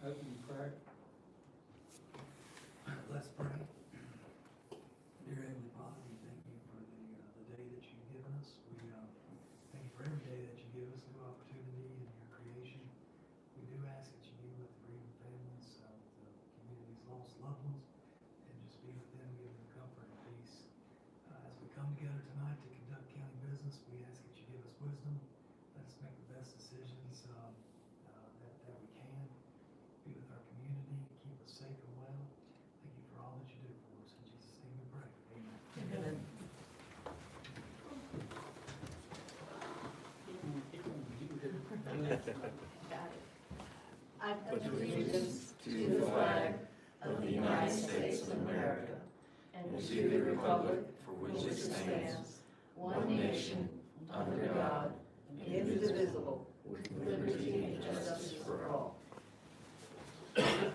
Open prayer. Let's pray. Dear Heavenly Father, we thank you for the day that you've given us. We thank you for every day that you give us new opportunity in your creation. We do ask that you be with the grieving families, the community's lost loved ones, and just be with them, give them comfort and peace. As we come together tonight to conduct county business, we ask that you give us wisdom. Let us make the best decisions that we can. Be with our community, keep us safe and well. Thank you for all that you do for us. In Jesus' name we pray. Amen. Got it. I pledge allegiance to the flag of the United States of America and to the republic for which it stands, one nation, under God, indivisible, with liberty and justice for all. Alright,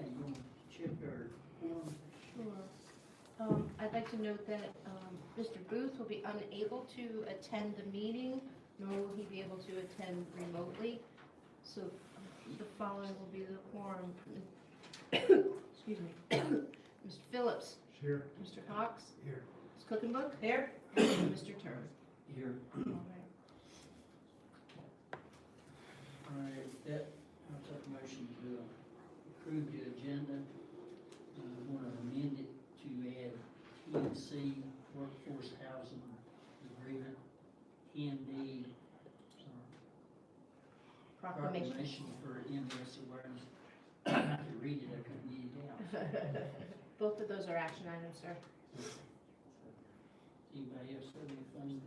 you want to check our form? Sure. I'd like to note that Mr. Booth will be unable to attend the meeting, nor will he be able to attend remotely. So the following will be the quorum. Excuse me. Mr. Phillips. Here. Mr. Cox. Here. Ms. Cookenbook. Here. And Mr. Turner. Here. All right. Alright, with that, I'll take a motion to approve the agenda. I want to amend it to add PNC Workforce Housing Agreement, PND, Proclamation. for MS awareness. I could read it, I couldn't get it out. Both of those are action items, sir. Anybody else have anything?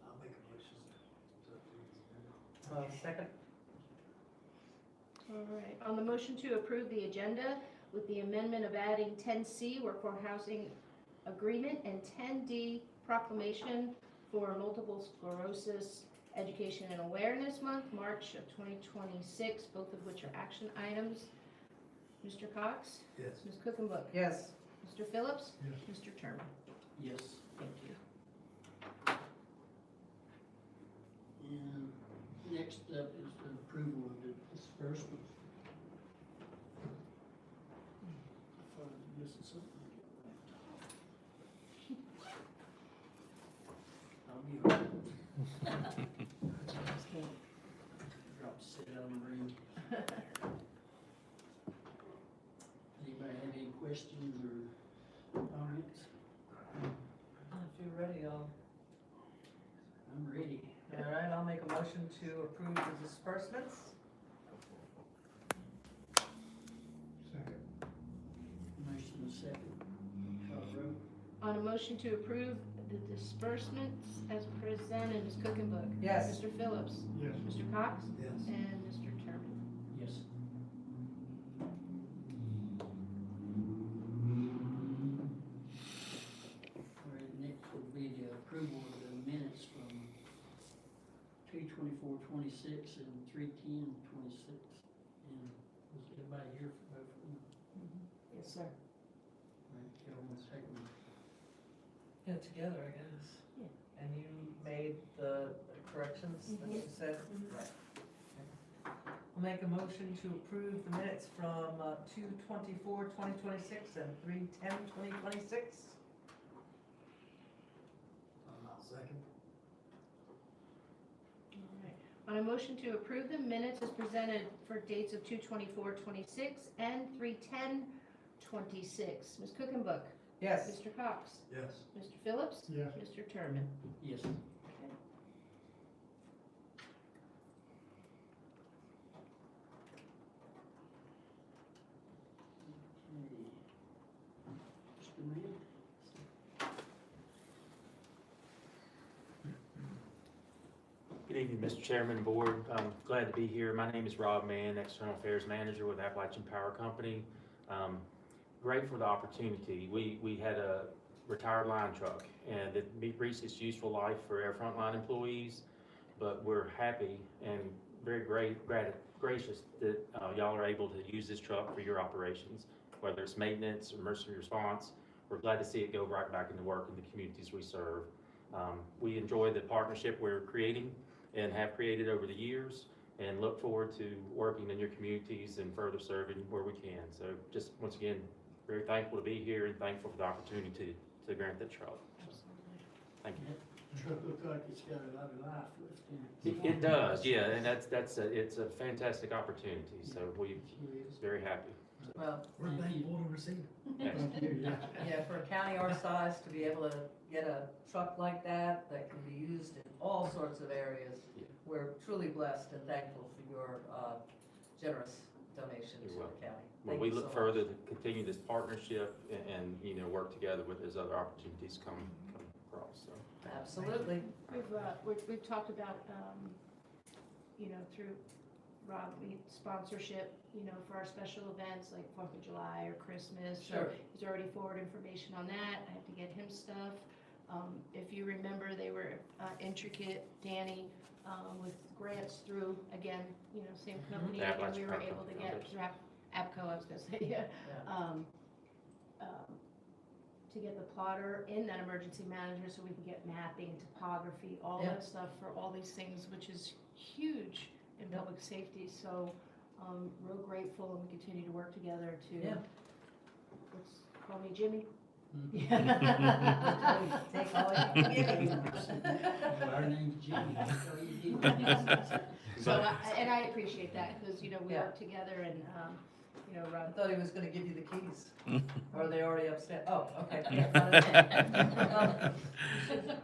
I'll make a motion to approve. Second. All right. On the motion to approve the agenda with the amendment of adding 10C, Workforce Housing Agreement, and 10D, Proclamation for Multiple Sclerosis Education and Awareness Month, March of 2026, both of which are action items. Mr. Cox? Yes. Ms. Cookenbook? Yes. Mr. Phillips? Yes. Mr. Turner? Yes. Thank you. And next up is the approval of the disbursements. I thought I was missing something. I'll be right. Drop sit out of the room. Anybody have any questions or comments? If you're ready, I'm ready. all right, I'll make a motion to approve the disbursements. Second. Motion and second. Call roll. On a motion to approve the disbursements as presented, Ms. Cookenbook? Yes. Mr. Phillips? Yes. Mr. Cox? Yes. And Mr. Turner? Yes. All right, next will be the approval of the minutes from 2/24/26 and 3/10/26. And was everybody here for both of them? Yes, sir. All right, Kelvin, second. Yeah, together, I guess. Yeah. And you made the corrections that you said? Mhm. Right. I'll make a motion to approve the minutes from 2/24/2026 and 3/10/2026. I'll second. All right. On a motion to approve the minutes as presented for dates of 2/24/26 and 3/10/26. Ms. Cookenbook? Yes. Mr. Cox? Yes. Mr. Phillips? Yes. Mr. Turman? Yes. Okay. Mr. Mayor? Good evening, Mr. Chairman, Board. I'm glad to be here. My name is Rob Mann, External Affairs Manager with Appalachian Power Company. Great for the opportunity. We had a retired line truck and that reached its useful life for our frontline employees, but we're happy and very gracious that y'all are able to use this truck for your operations. whether it's maintenance, emergency response. We're glad to see it go right back into work in the communities we serve. We enjoy the partnership we're creating and have created over the years, and look forward to working in your communities and further serving where we can. So just once again, very thankful to be here and thankful for the opportunity to grant that truck. Thank you. That truck looks like it's got a lot of life left in it. It does, yeah, and it's a fantastic opportunity, so we're Sure is. very happy. Well, We're thankful to receive it. Thank you. yeah, for a county our size to be able to get a truck like that can be used in all sorts of areas, Yeah. we're truly blessed and thankful for your generous donation to You're the welcome. county. Well, Thank we you look so further much. to continue this partnership and, you know, work together with as other opportunities come across, so. Absolutely. We've talked about, you know, through Rob, sponsorship, you know, for our special events like 4th of July or Christmas. So Sure. he's already forwarded information on that. I have to get him stuff. If you remember, they were intricate, Danny, with grants through, again, you know, same company. And Appalachian we were Power able to Company get, through APCO, I was gonna say, yeah. Yeah. To get the plotter in that emergency manager so we can get mapping, topography, all Yeah. that stuff for all these things, which is huge in Yep. public safety. So, real grateful, and we continue to work together to, Yeah. call me Jimmy. Mhm. Take all you can get. Well, our name's Jimmy, that's all you do. So, and I appreciate that, because, you know, we Yeah. work together and, you know, I Rob. thought he was gonna give you the keys. Or are they already upstairs? Oh, okay. Yeah,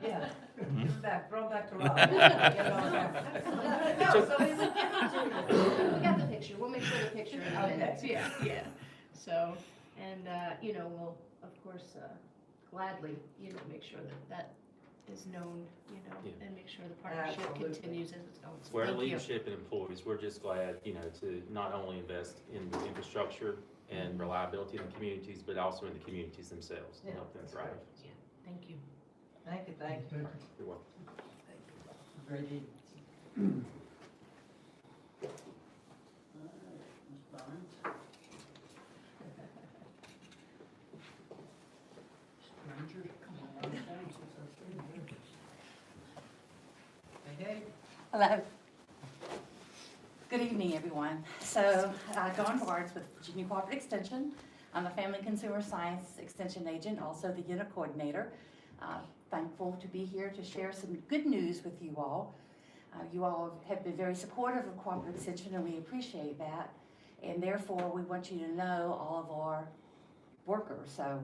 yeah, give them back, throw them back to Rob. Get it on camera. No, somebody's like, give it to you. We got the picture, we'll make sure the picture in a Okay. minute, yeah. So, and, you know, we'll, of course, gladly, you know, make sure that that is known, you know, Yeah. and make sure the partnership Absolutely. continues as it's going. So Where thank you. leadership and employees, we're just glad, you know, to not only invest in the infrastructure and reliability in the communities, but also in the communities themselves to Yeah, help them that's thrive. Yeah, thank you. Thank you, thank you. You're welcome. Great evening. All right, Ms. Barnes. Strangers, come on, I'm saying since I've seen you. Hey, Hello. Good evening, everyone. So, Dawn Barnes with Virginia Cooperative Extension. I'm a Family Consumer Science Extension Agent, also the unit coordinator. Thankful to be here to share some good news with you all. You all have been very supportive of Cooperative Extension, and we appreciate that. And therefore, we want you to know all of our workers. So,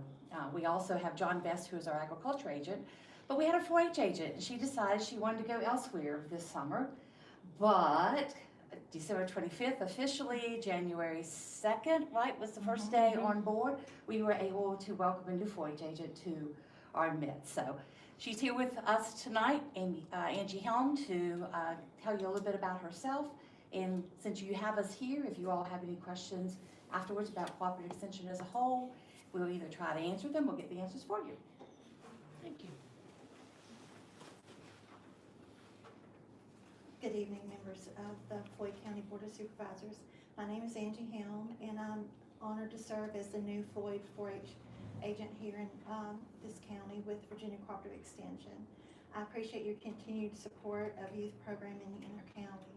we also have John Best, who is our agriculture agent. But we had a 4-H agent, and she decided she wanted to go elsewhere this summer. But December 25th, officially, January 2nd, right, was the first day on board, we were able to welcome a new 4-H agent to our midst. So she's here with us tonight, Angie Helm, to tell you a little bit about herself. And since you have us here, if you all have any questions afterwards about Cooperative Extension as a whole, we'll either try to answer them or get the answers for you. Thank you. Good evening, members of the Floyd County Board of Supervisors. My name is Angie Helm, and I'm honored to serve as the new Floyd 4-H agent here in this county with Virginia Cooperative Extension. I appreciate your continued support of youth programming in our county.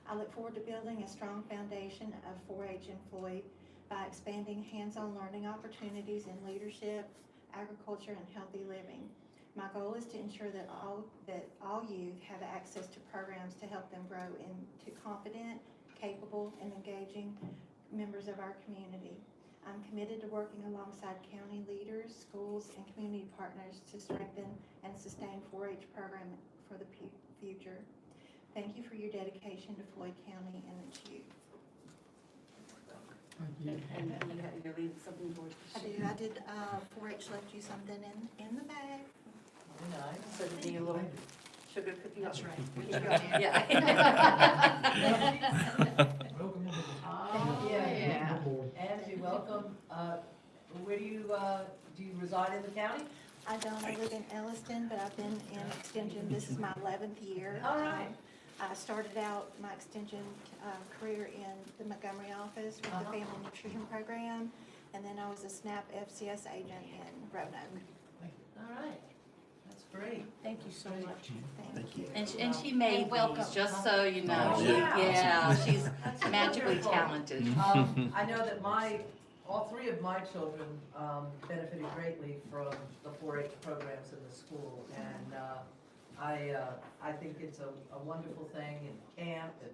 I look forward to building a strong foundation of 4-H in Floyd by expanding hands-on learning opportunities in leadership, agriculture, and healthy living. My goal is to ensure that all youth have access to programs to help them grow into confident, capable, and engaging members of our community. I'm committed to working alongside county leaders, schools, and community partners to strengthen and sustain 4-H programming for the future. Thank you for your dedication to Floyd County and its youth. Thank you. And you're leaving something for us to share? I did 4-H left you something in the bag. nice. So it'd be a little sugar cookie. That's right. Yeah. Welcome aboard. Oh, Yeah. yeah. Angie, welcome. Where do you reside in the county? I don't, I live in Elliston, but I've been in Extension, this is my 11th year. All right. I started out my Extension career in the Montgomery office with the Uh-huh. Family Nutrition Program, and then I was a SNAP FCS agent in Roanoke. All right, that's great. Thank you so much. Thank you. And she made And welcome. these, just so you know. Oh, yeah. Yeah, she's That's magically wonderful. talented. I know that all three of my children benefited greatly from the 4-H programs in the school, and I think it's a wonderful thing, and camp, and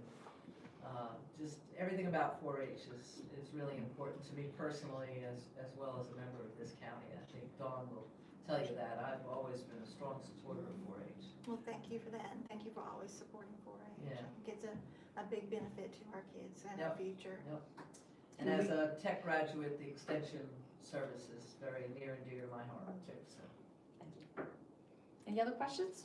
just everything about 4-H is really important to me personally, as well as a member of this county. I think Dawn will tell you that. I've always been a strong supporter of 4-H. Well, thank you for that, and thank you for always supporting 4-H. Yeah. I think it's a big benefit to our kids and our Yep. future. And as a tech graduate, the extension service is very near and dear to my heart too, so. Any other questions?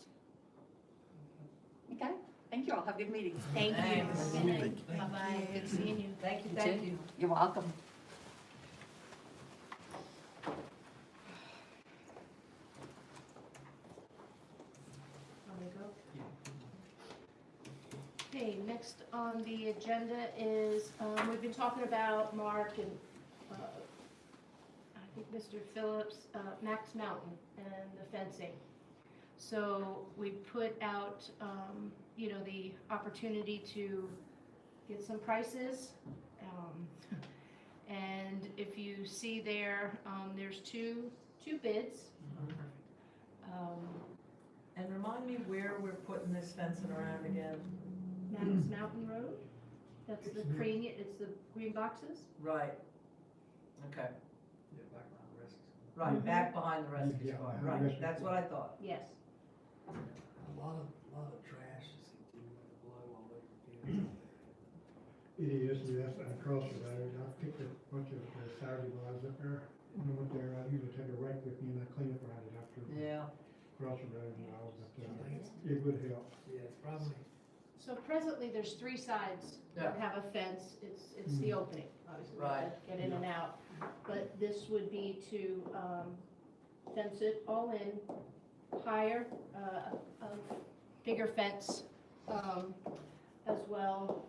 Okay, thank you all. Have a good meeting. Thank you. Thanks. Good night. Bye-bye. Good seeing you. Thank you, You thank too. you. You're welcome. Want me to go? Okay, next on the agenda is, we've been talking about Mark and, I think Mr. Phillips, Max Mountain and the fencing. So we put out, the opportunity to get some prices. And if you see there, there's two bids. And remind me where we're putting this fencing around again? Max Mountain Road, that's the green, it's the green boxes. Right. Okay, Yeah, back around the rest. right, back behind the rescue Yeah, squad, the right, rescue that's what I thought. Yes. A lot of trash is continuing to blow all over the field. It is, yes, across the road. I picked up a bunch of Saturday while I was up there. When I went there, I usually take a rake with me and I clean up around it after. Yeah, Across the road and all, but it would help. Yeah, it's probably. So presently, there's 3 sides that have a fence, it's the opening, obviously, we have to get in and out. But this would be to, fence it all in, higher, a bigger fence, as well.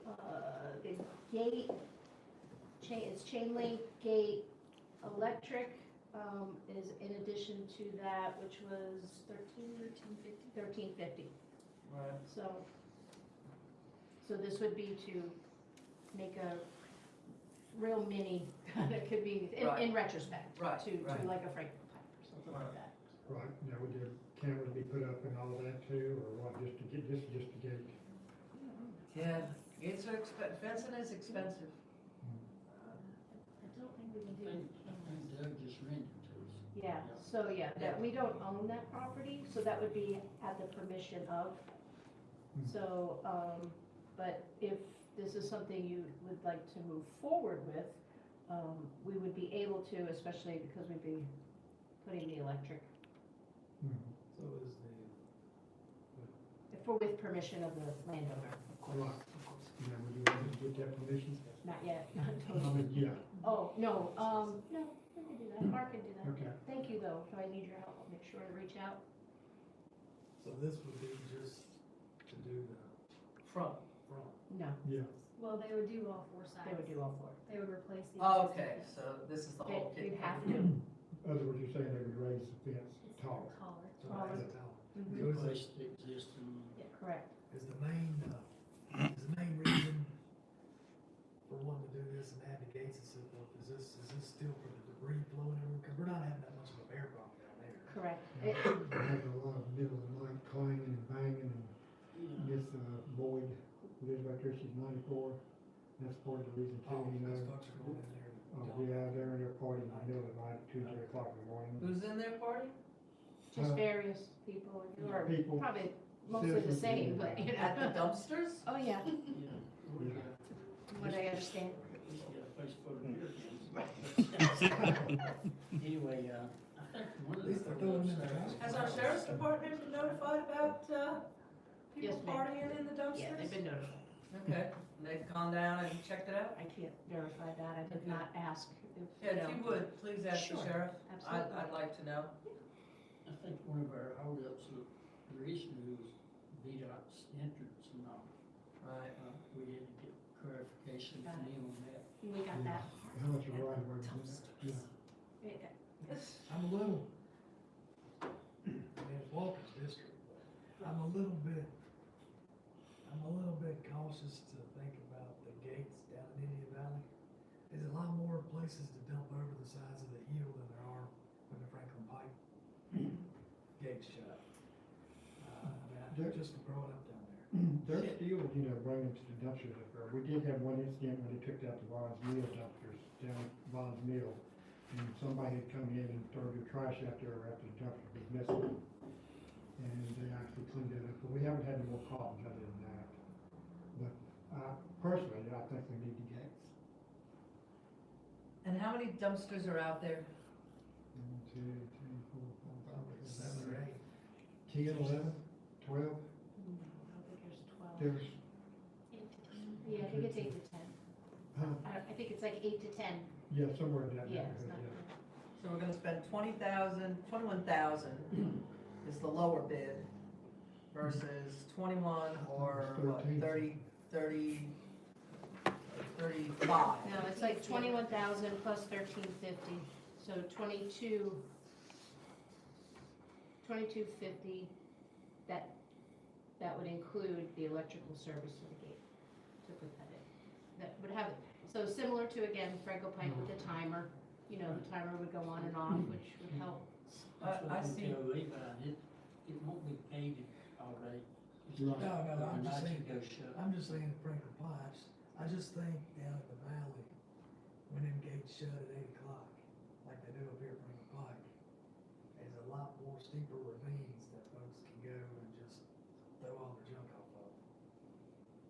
The gate, it's chain link gate, electric, is in addition to that, which was $1350. right, So this would be to make a real mini, it could be, Right. in retrospect, Right, to right. like a Franklin pipe or something like that. Right, now would your cameras be put up and all of that too, or what, just to get, just to get? yeah, gates are fencing is expensive. I don't think we can do. I think Doug just rented to us. Yeah, so that we don't own that property, so that would be at the permission of. So, but if this is something you would like to move forward with, we would be able to, especially because we'd be putting the electric, So is with permission of the landowner, of course. Right. now, would you want to get that permission? Not yet, not I totally. mean, yeah, Oh, no, no, we can do that, Mark can do that. okay. Thank you, though, if I need your help, I'll make sure to reach out. So this would be just to do the Front. front? No, Yeah. Well, they would do all 4 sides. they would do all 4. They would replace the. Oh, existing okay, fence. so this is the whole kit. You'd have to. In other words, you're saying they would raise the fence It's taller? Taller. So Taller. it's taller. Mhm. So is Replace the existing. Yeah, correct. the main reason for wanting to do this and add the gates and so forth, is this still for the debris flowing over? Because we're not having that much of a bear problem down there. Correct. We're having a lot of middle of the night clanging and banging, and Miss Boyd, who lives right there, she's 94. That's part of the reason too, you know. Folks are going in there. Yeah, they're in their party in the middle of the night, 2, 3 o'clock in the morning. Who's in their party? Just various people, or People. probably mostly the same, but, you At the know. dumpsters? Oh, yeah, Yeah. We got, from what I understand. we got a face full of beer cans. Anyway, I think one of the. At least they're throwing them in the trash. Has our sheriff's department been notified about, Yes, people ma'am. partying in the dumpsters? Yeah, they've been notified. Okay, they've gone down and checked it out? I can't verify that, I did not ask if, Yeah, if you would, please ask the Sure. sheriff. Absolutely. I'd like to know. I think one of our holdups recently was VDOT's entrance and all. Right. We had to get clarification Got from it. them on that. We got that. How much of a right of way is that? Yeah. Yeah. I'm a little, I mean, it's Walker's district, but I'm a little bit cautious to think about the gates down in Indian Valley. There's a lot more places to dump over the sides of the hill than there are when the Franklin Pike gates shut. Just growing up down there. They're still, bringing to the dumpsters up there. We did have one incident when they took out the Vaughn's Mill dumpsters down at Vaughn's Mill. And somebody had come in and thrown their trash out there after the dumpster was missing. And they actually cleaned it up, but we haven't had any more problems other than that. But, personally, I think we need the gates. And how many dumpsters are out there? 1, 2, 3, 4, 5, 6, 7 or 10, 11, 12. I don't think there's 12. There's, Yeah, I think it's 8 to 10. I think it's like 8 to 10. yeah, somewhere in that Yeah, it's neighborhood, not. yeah. So we're gonna spend 21,000 is the lower bid versus 21 or what, 13. 35. No, it's like 21,000 plus 1350, so 2250. That would include the electrical service of the gate, to put that in. That would have it, so similar to, again, Franco Pike with the timer, the timer would go on and off, which would help. That's what I I see. tell Levi, it won't be gated all day. It's Right. just No, I'm just overnight saying, you go shut. I'm just saying Franklin Pikes, I just think down at the valley, when them gates shut at 8 o'clock, like they do up here at Franklin Pike, there's a lot more steeper ravines that folks can go and just throw all their junk off of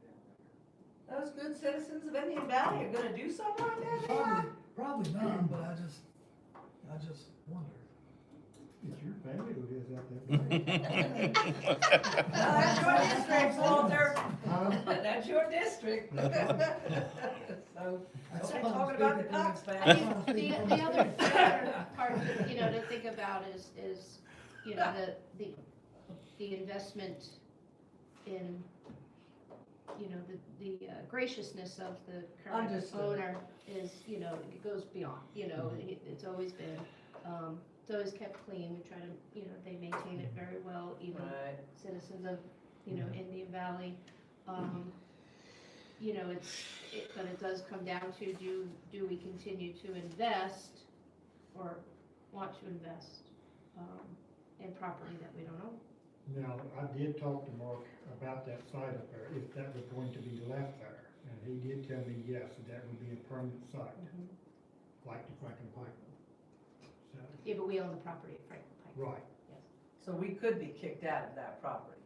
down there. Those good citizens of Indian Valley are gonna do something like that, Levi? Probably not, but I just wonder. It's your family who lives out there. That's your district, Walter. Huh? That's your district. So, That's okay, why I'm talking about the speaking Cox for- I family. mean, the other part, to think about is, the investment in, the graciousness of the current Understood. owner is, it goes beyond, it's always been, it's always kept clean, we try to, they maintain it very well, even Right. citizens of, Indian Valley. But it does come down to, do we continue to invest or want to invest in property that we don't own? Now, I did talk to Mark about that site up there, if that was going to be left there. And he did tell me, yes, that would be a permanent site, like the Franklin Pike one. So, Yeah, but we own the property at Franklin Pike. right. So we could be kicked out of that property.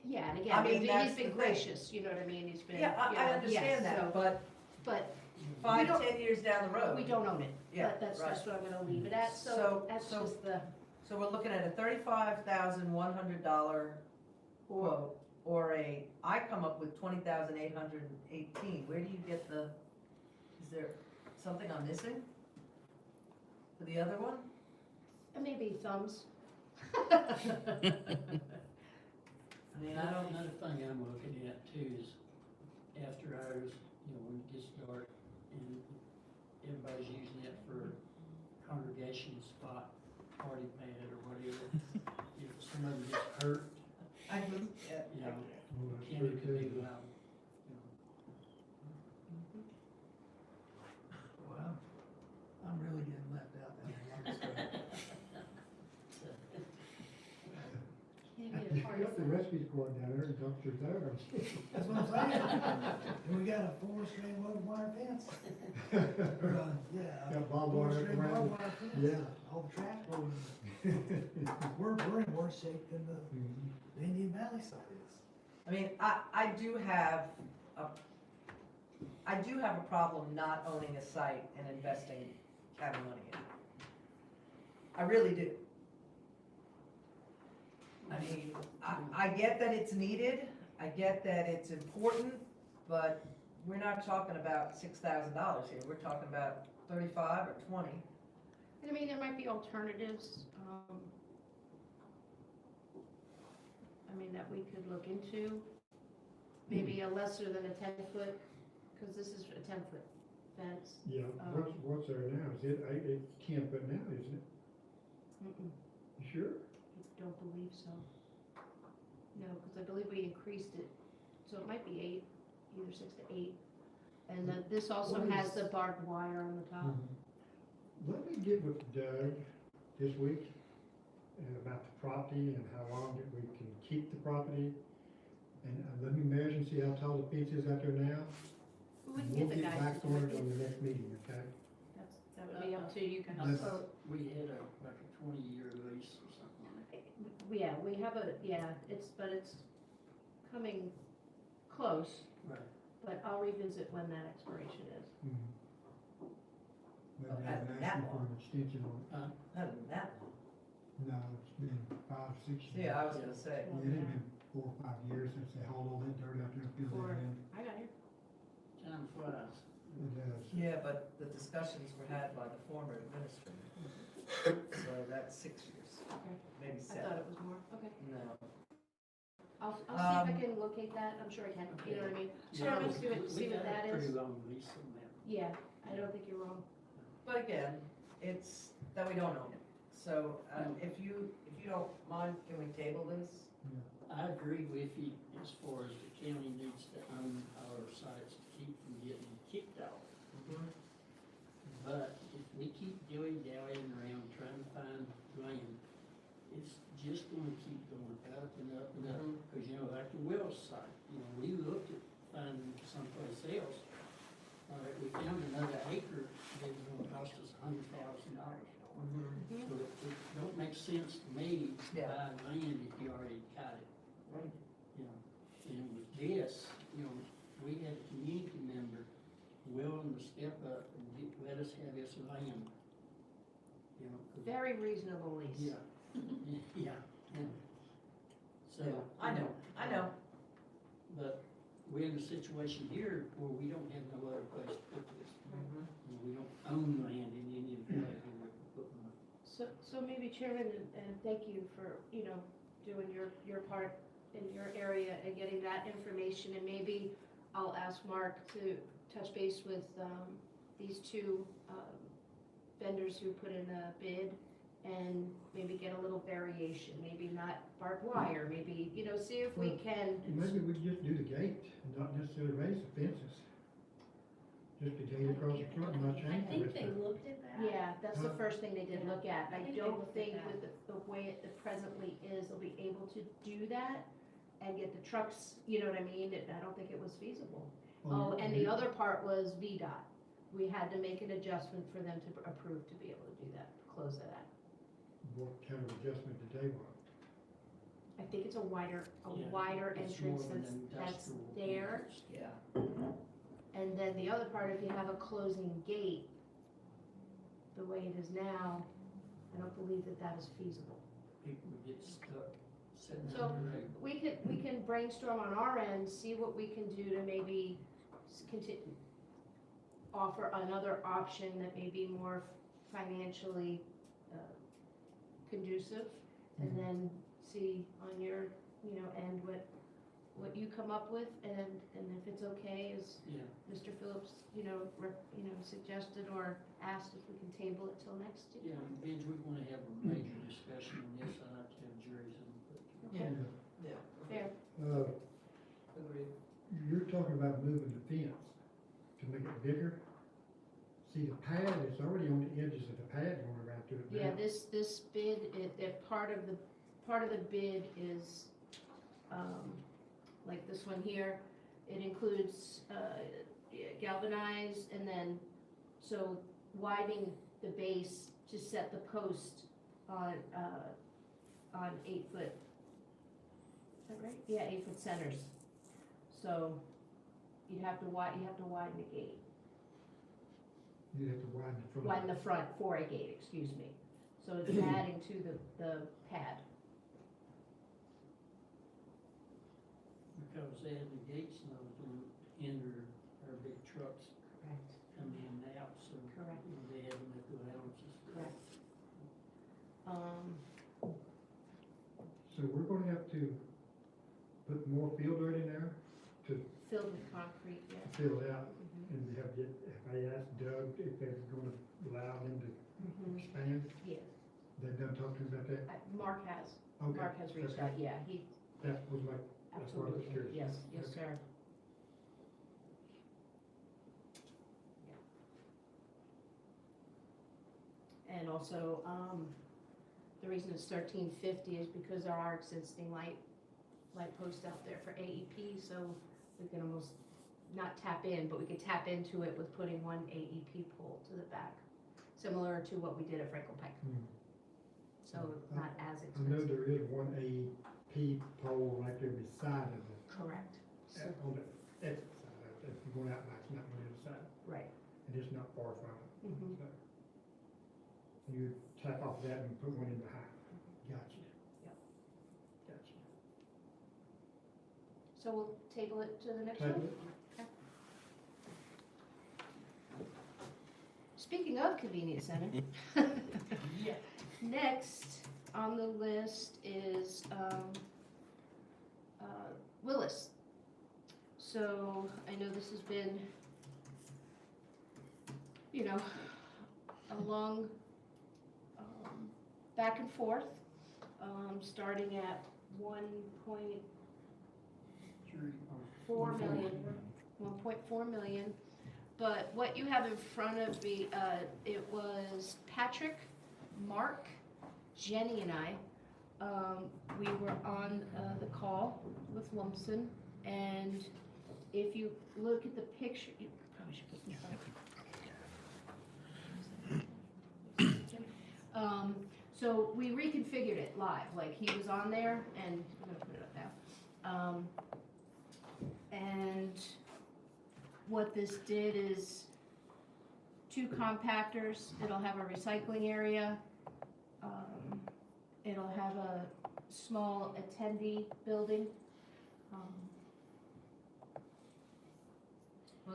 Yeah, and I again, mean, that's he's been the thing. gracious, you know what I mean, he's been, Yeah, I yes, understand that, so- but But 5, don't- 10 years down the road. we don't own it. Yeah, That's right. just what I'm gonna leave it at, So- so that's so- just the, So we're looking at a $35,100 quote, or I come up with 20,818. Where do you get is there something I'm missing? For the other one? maybe thumbs. I mean, I don't, Another thing I'm looking at too is after hours, when it gets dark and everybody's using it for congregation spot, party pad or whatever. If somebody gets hurt, I can, yeah. Well, that's can true it could be too. loud. Well, I'm really getting left out down there. Can't be a You party. got the rescue squad down there and dumpsters there. That's what I'm saying. And we got a 4-string woven wire fence. Or, yeah. Got barbed wire 4-string around barbed it. wire fence. Yeah. All the track rolling. We're in worse shape than the Indian Valley side is. I mean, I do have a problem not owning a site and investing county money in it. I really do. I mean, I get that it's needed, I get that it's important, but we're not talking about $6,000 here, we're talking about 35 or 20. I mean, there might be alternatives, that we could look into. Maybe a lesser than a 10-foot, because this is a 10-foot fence. Yeah, what's there now? Is it 10 foot now, isn't it? Mm-mm, You sure? I don't believe so. No, because I believe we increased it, so it might be 8, either 6 to 8. And then this also What has is- the barbed wire on the top. Let me get with Doug this week about the property and how long that we can keep the property. And let me measure and see how tall the fence is out there now. We can We'll get the get guys back to do on it. it on the next meeting, okay? That would be up to you I guys. thought we had like a 20-year lease or something like that. Yeah, we have but it's coming close, Right. but I'll revisit when that expiration is. Maybe Hasn't I'm been that asking for an extension on it. Other than that, No, it's been 5, 6 years. yeah, I was gonna say, Yeah, it had been 4 or 5 years since they hauled all that dirt out there and filled Four. it in. I got here. Time flies. It does. yeah, but the discussions were had by the former administrator. So that's 6 years, Okay. maybe I thought 7. it was more, okay. No. I'll see if I Um, can locate that, I'm sure I can, you know what I mean? Yeah, Sure, let's we- see what that We got a is. pretty long lease on that. Yeah, I don't think you're wrong. But again, it's that we don't own it. So, if you don't mind, can we table this? I agree with you as far as the county needs to own our sites to keep from getting kicked off. But if we keep dilly-dallying around trying to find land, it's just gonna keep going up and up and up. Cause you know, like the Wells site, we looked at finding someplace else. We found another acre that was gonna cost us $100,000. So it don't make sense to me to Yeah. buy land if you already got it. Right. And with this, we had a community member willing to step up and let us have this land. 'Cause- Very reasonable lease. Yeah, yeah. So. Yeah, I know. But we're in a situation here where we don't have no other place to put this. We don't own land in any of the places where we're putting it. So maybe Chairman, and thank you for, doing your part in your area and getting that information, and maybe I'll ask Mark to touch base with, these two, vendors who put in a bid, and maybe get a little variation, maybe not barbed wire, maybe, see if we can. Maybe we just do the gate and not necessarily raise the fences. Just the gate across the front and not I change the think rest they of it. looked at that. Yeah, that's the first thing they did look at. I I think they don't looked at think that. with the way it presently is, they'll be able to do that and get the trucks, you know what I mean? I don't think it was feasible. Oh, and the other part was VDOT. We had to make an adjustment for them to approve to be able to do that, close that out. What kind of adjustment did they want? I think it's a wider Yeah, it's entrance more of an that's industrial there. entrance. Yeah. And then the other part, if you have a closing gate, the way it is now, I don't believe that that is feasible. People would get stuck sitting So- on the road. We can brainstorm on our end, see what we can do to maybe continue, offer another option that may be more financially conducive, and then see on your, end what you come up with, and if it's okay, as Yeah, Mr. Phillips, suggested or asked if we can table it till next year. yeah, Benj, we wanna have a major discussion on this, I'd like to have jury's input. Yeah. Fair. Agreed. You're talking about moving the fence to make it bigger. See, the pad, it's already on the edges of the pad going around to it now. Yeah, this bid, part of the bid is, like this one here, it includes, galvanized, and then, so widening the base to set the post on 8-foot. Is that right? Yeah, 8-foot centers. So you have to widen the gate. You'd have to widen the front. Widen the front for a gate, excuse me. So it's adding to the pad. Because adding the gates now is gonna hinder our big trucks Correct. coming in and out, so. Correct. They have to make allowances. Correct. So we're gonna have to put more fill dirt in there to Filled with concrete, yeah. fill it out Mhm. and have I asked Doug if they were gonna allow them to Mhm. expand. Yeah, They've done talk to you about that? Mark has, Okay. Mark has reached okay. out, yeah, he, That was my, that's what I was absolutely, curious. yes, about. yes, Okay. sir. And also, the reason it's $13.50 is because there are existing light posts out there for AEP, so we can almost not tap in, but we could tap into it with putting one AEP pole to the back, similar to what we did at Franklin Pike. Hmm. So not as I know expensive. there is one AEP pole right there beside of it, Correct. So, on the exit side of it, if you're going out back, not on the other side, right. and it's not far from it. Mhm. So, you tap off that and put one in behind. Gotcha. Yep. Gotcha. So we'll table it to the next Table one? it. Speaking of convenience center. Yeah. Next on the list is Willis. So I know this has been, you know, a long back and forth, starting at 1.4 million. 1.4 million. But what you have in front of me, it was Patrick, Mark, Jenny, and I. We were on the call with Lumpson, and if you look at the picture, you probably should put this up. So we reconfigured it live, like he was on there, and I'm gonna put it up now. And what this did is 2 compactors, it'll have a recycling area, it'll have a small attendee building,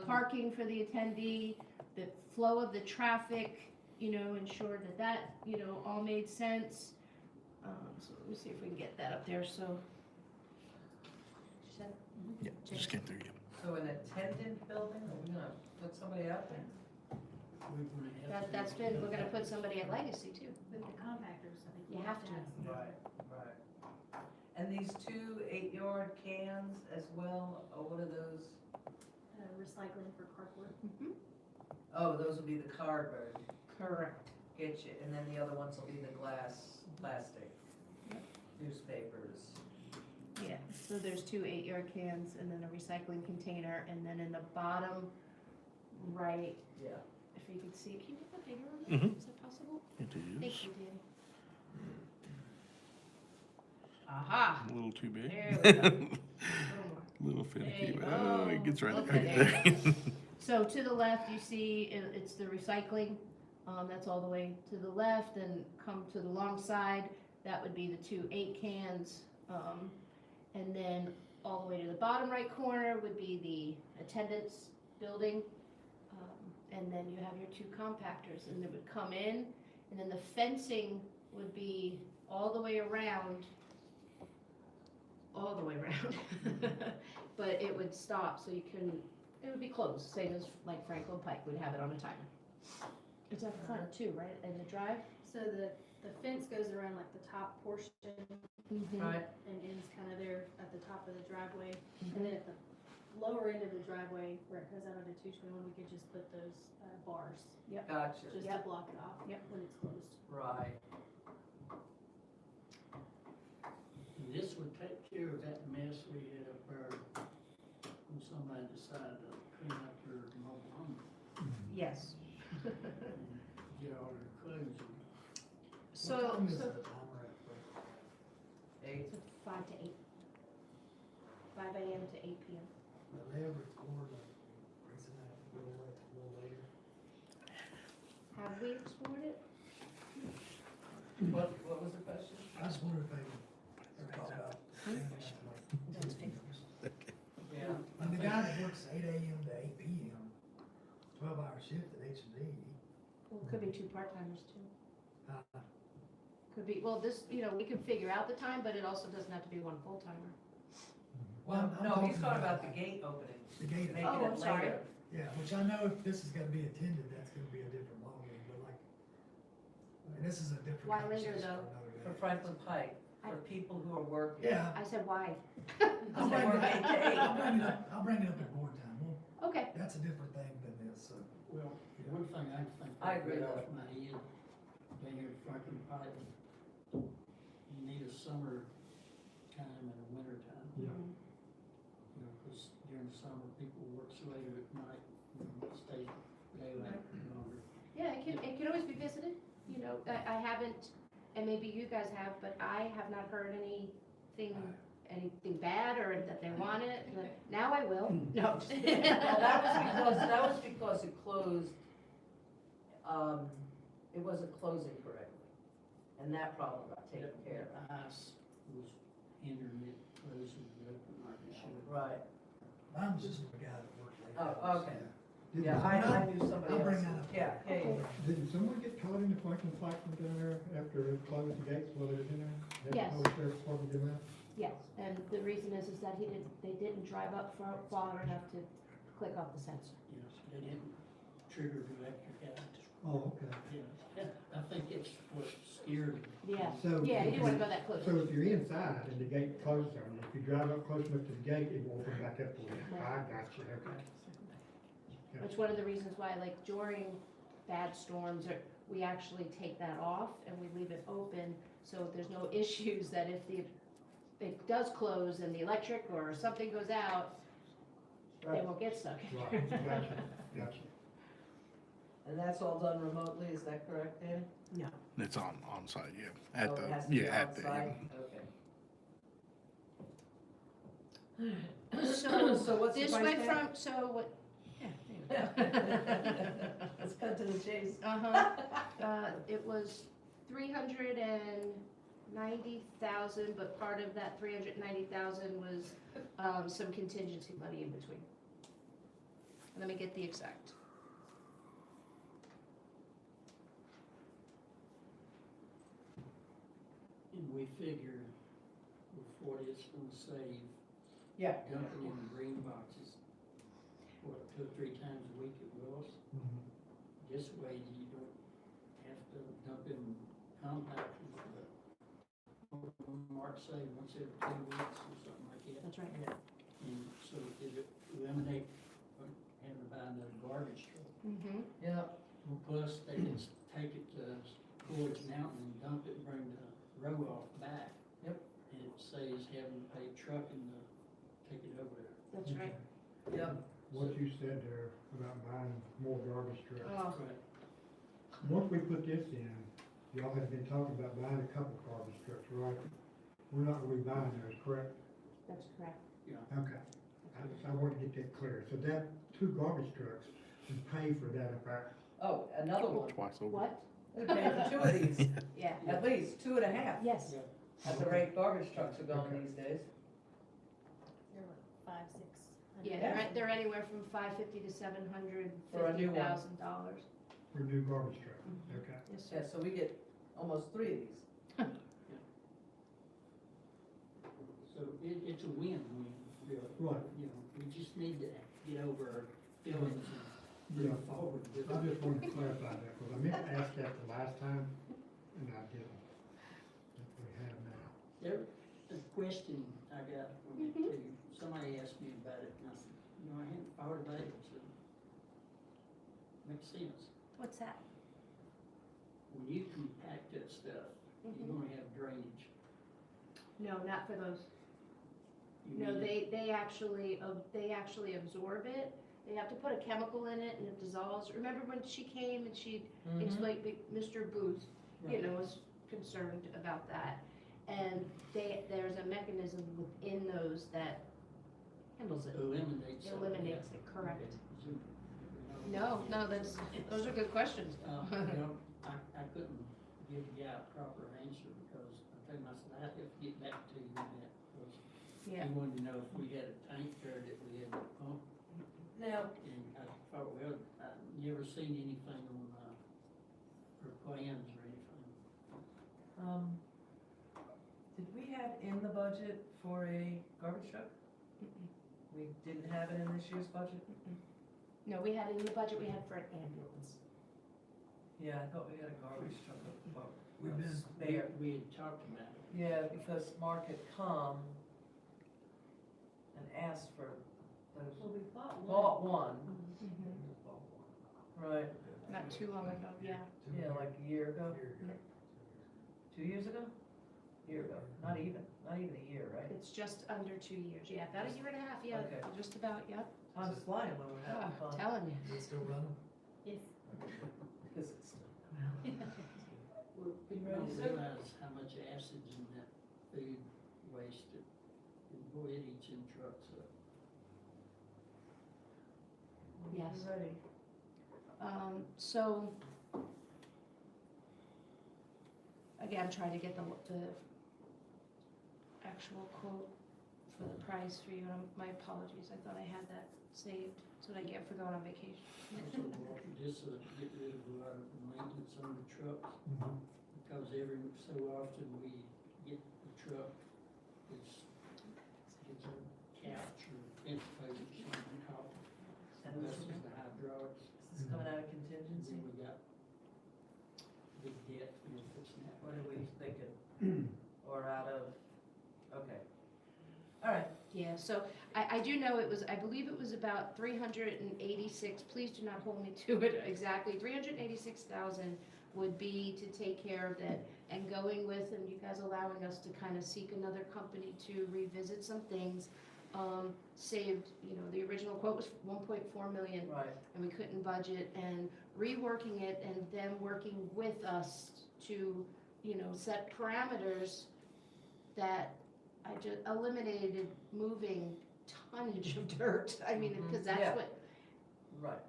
parking for the attendee, the flow of the traffic, you know, ensured that, you know, all made sense. So let me see if we can get that up there, so. Yeah, just came through you. So an attendant building, are we gonna put somebody out there? That's been, we're gonna put somebody at Legacy too. With the compactors, I think. You have to. Right. And these 2 8-yard cans as well, what are those? Recycling for cardboard. Oh, those will be the cardboard, Correct. get you, and then the other ones will be the glass, plastic, newspapers. Yeah, so there's 2 8-yard cans and then a recycling container, and then in the bottom right, Yeah. if you can see, can you make that bigger on Mhm. that? Is that possible? It Thank is you, Danny. Aha, a little too big. there we go. A little more. Little There finicky. you Oh, go. it gets right Okay, there. So to the left, you see it's the recycling, that's all the way to the left, and come to the long side, that would be the 2 8 cans. And then all the way to the bottom right corner would be the attendance building. And then you have your 2 compactors, and it would come in, and then the fencing would be all the way around. But it would stop, so you couldn't, it would be closed, same as like Franklin Pike would have it on a timer. It's up front too, right, in the drive? So the fence goes around like the top portion Right, and ends kind of there at the top of the driveway. And then at the lower end of the driveway, where it goes out onto 221, we could just put those bars, gotcha, just to Yep. block it off Yep. when it's closed. right. This would take care of that mess we had up there when somebody decided to clean up their mobile home Yes. and get all their clothes. So, What time is so the timer at, Fred? 8, 5 to 8. 5 a.m. to 8 p.m. Will they ever explore the raising that a little later? Have we explored it? what was the question? I just wonder if they ever thought about changing that, like, That's fingers. Yeah. and the guy that works 8 a.m. to 8 p.m., 12-hour shift at H&D, Well, it could be 2 part-timers too. uh, Could be, well, this, you know, we can figure out the time, but it also doesn't have to be 1 full-timer. well, I'm No, he's talking about the like gate opening, the gate. making Oh, it I'm sorry. later. Yeah, which I know if this is gonna be attended, that's gonna be a different ballgame, but like, and this is a different Why later, conversation though? for another day. For Franklin Pike, for people who are working. Yeah, I said why? I'll bring it up, I'll bring it up at board time, well, Okay, that's a different thing than this, so. Well, one thing I think. I agree right with off my head, down here at Franklin Pike, you need a summer time and a winter time. Yeah. You know, because during the summer, people work later at night, stay daylight longer. yeah, it can always be visited, you know, I haven't, and maybe you guys have, but I have not heard anything bad or that they want it, now I will, no. Well, that was because it closed, it wasn't closing correctly, and that problem got taken care of. The ice was hindering it closing it open like it should. Right. I'm just a guy that works late. Oh, okay. Didn't Yeah, I knew somebody I'll bring else. that up. Yeah. Didn't someone get caught in the Franklin Pike from down there after it closed the gates while they was in there? Had the Yes. whole sheriff's department do that? Yes, and the reason is that they didn't drive up far enough to click off the sensor. Yes, they didn't trigger the electric out. Oh, okay. Yeah, I think it's what scared them. Yeah, So. yeah, you if didn't wanna go that close. So if you're inside and the gate closes on you, if you drive up close enough to the gate, it will open back up for you. I got you, okay. It's one of the reasons why, like, during bad storms, we actually take that off and we leave it open, so there's no issues that if it does close and the electric or something goes out, they Right. won't get stuck. Right, gotcha, gotcha. And that's all done remotely, is that correct, Dan? It's on site, yeah. At Oh, the, it has to be yeah, at the, outside? yeah. Okay. So, So what's the this price went tag? from, so what, yeah, there you go. Let's cut to the chase. It was 390,000, but part of that 390,000 was, some contingency money in between. Let me get the exact. And we figure with what it's gonna save, Yeah. dumping in green boxes, what, 2 or 3 times a week at Willis? Mhm. This way you don't have to dump in compactors, but Mark say once every 2 weeks or something like that. That's right. And so it eliminate having to buy another garbage truck. Mm-hmm. Yeah. Plus, they can take it to Floyd's Mountain and dump it and bring the row off back. Yep. And it saves having to pay trucking to take it over there. That's right. Yep. What you said there about buying more garbage trucks. Oh, Right. Once we put this in, y'all have been talking about buying a couple garbage trucks, right? We're not gonna be buying those, correct? that's correct. Okay. I want to get that clear. So that 2 garbage trucks would pay for that effect. Oh, another one. Twice over. What? We pay for 2 of these, Yeah. at least 2.5, Yes. at the rate garbage trucks are going these days. They're what, 5, 6? Yeah, they're anywhere from $550 to For a new one. $750,000. For a new garbage truck, okay. Yes, sir. Yeah, so we get almost 3 of these. So it's a win-win, really. Right. You know, we just need to get over our feelings and Yeah. move forward with I it. just wanted to clarify that, because I meant to ask that the last time, and I didn't. If we have now. There, a question I got from it too, somebody asked me about it, and I said, you know, I hadn't thought about it, so makes sense. What's that? When you compact that stuff, you're gonna have drainage. No, not for those. You No, need- they actually absorb it. They have to put a chemical in it and it dissolves. Remember when she came and she explained, Mr. Booth, you know, was concerned about that. And there's a mechanism within those that handles it. Eliminates. Eliminates it, correct. Okay. No, those are good questions. You know, I couldn't give the guy a proper answer because I told myself, I have to get back to you on that. Because Yeah. he wanted to know if we had a tank there that we had to pump. Now, And I thought, well, I've never seen anything on, or plans or anything. did we have in the budget for a garbage truck? We didn't have it in this year's budget? No, we had it in the budget, we had for an ambulance. Yeah, I thought we had a garbage truck up above. We've been, There, We had talked about it. yeah, because Mark had come and asked for those, Well, we bought one. bought one, Mm-hmm. right, Not too long ago, yeah. yeah, like a year ago, 2 years ago? Year ago, not even a year, right? It's just under 2 years, yeah, about a year and a half, yeah, Okay. just about, yep. Time's flying when we're having Oh, fun. telling you. is it still running? Yes. Because it's, Well, people Ready, don't sir? realize how much acid's in that food waste. Boy, it eats in trucks up. Yes. you ready? So, again, trying to get the actual quote for the price for you, and my apologies, I thought I had that saved, so that I get for going on vacation. Also, Walter, just to get rid of a lot of the maintenance on the trucks, because every so often we get the truck, it's a couch or fence post or something caught, And this messes is the hydraulics, coming out of and contingency? then we got big debt for fixing that. What are we thinking? Or out of, okay. All right, Yeah, so I do know it was, I believe it was about 386, please do not hold me to it exactly, 386,000 would be to take care of that, and going with, and you guys allowing us to kind of seek another company to revisit some things, saved, the original quote was 1.4 million, right, and we couldn't budget, and reworking it and them working with us to, set parameters that I just eliminated moving tonnage of dirt. I mean, because that's Yeah. what, right.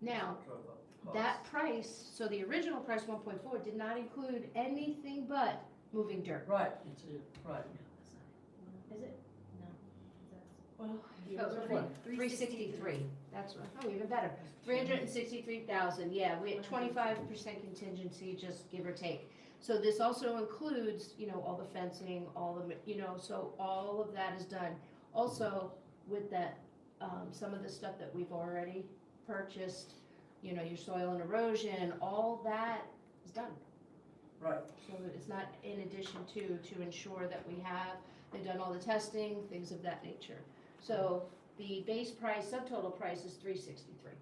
now, Drove up the that cost. price, so the original price, 1.4, did not include anything but moving dirt. Right, That's it. right. Is it? No. Well, Oh, it was what? 363, that's, oh, even better, 363,000, yeah, we had 25% contingency, just give or take. So this also includes, all the fencing, all the, so all of that is done. Also, with that, some of the stuff that we've already purchased, your soil and erosion, all that is done. right, So that it's not in addition to ensure that they've done all the testing, things of that nature. So the base price, subtotal price is 363.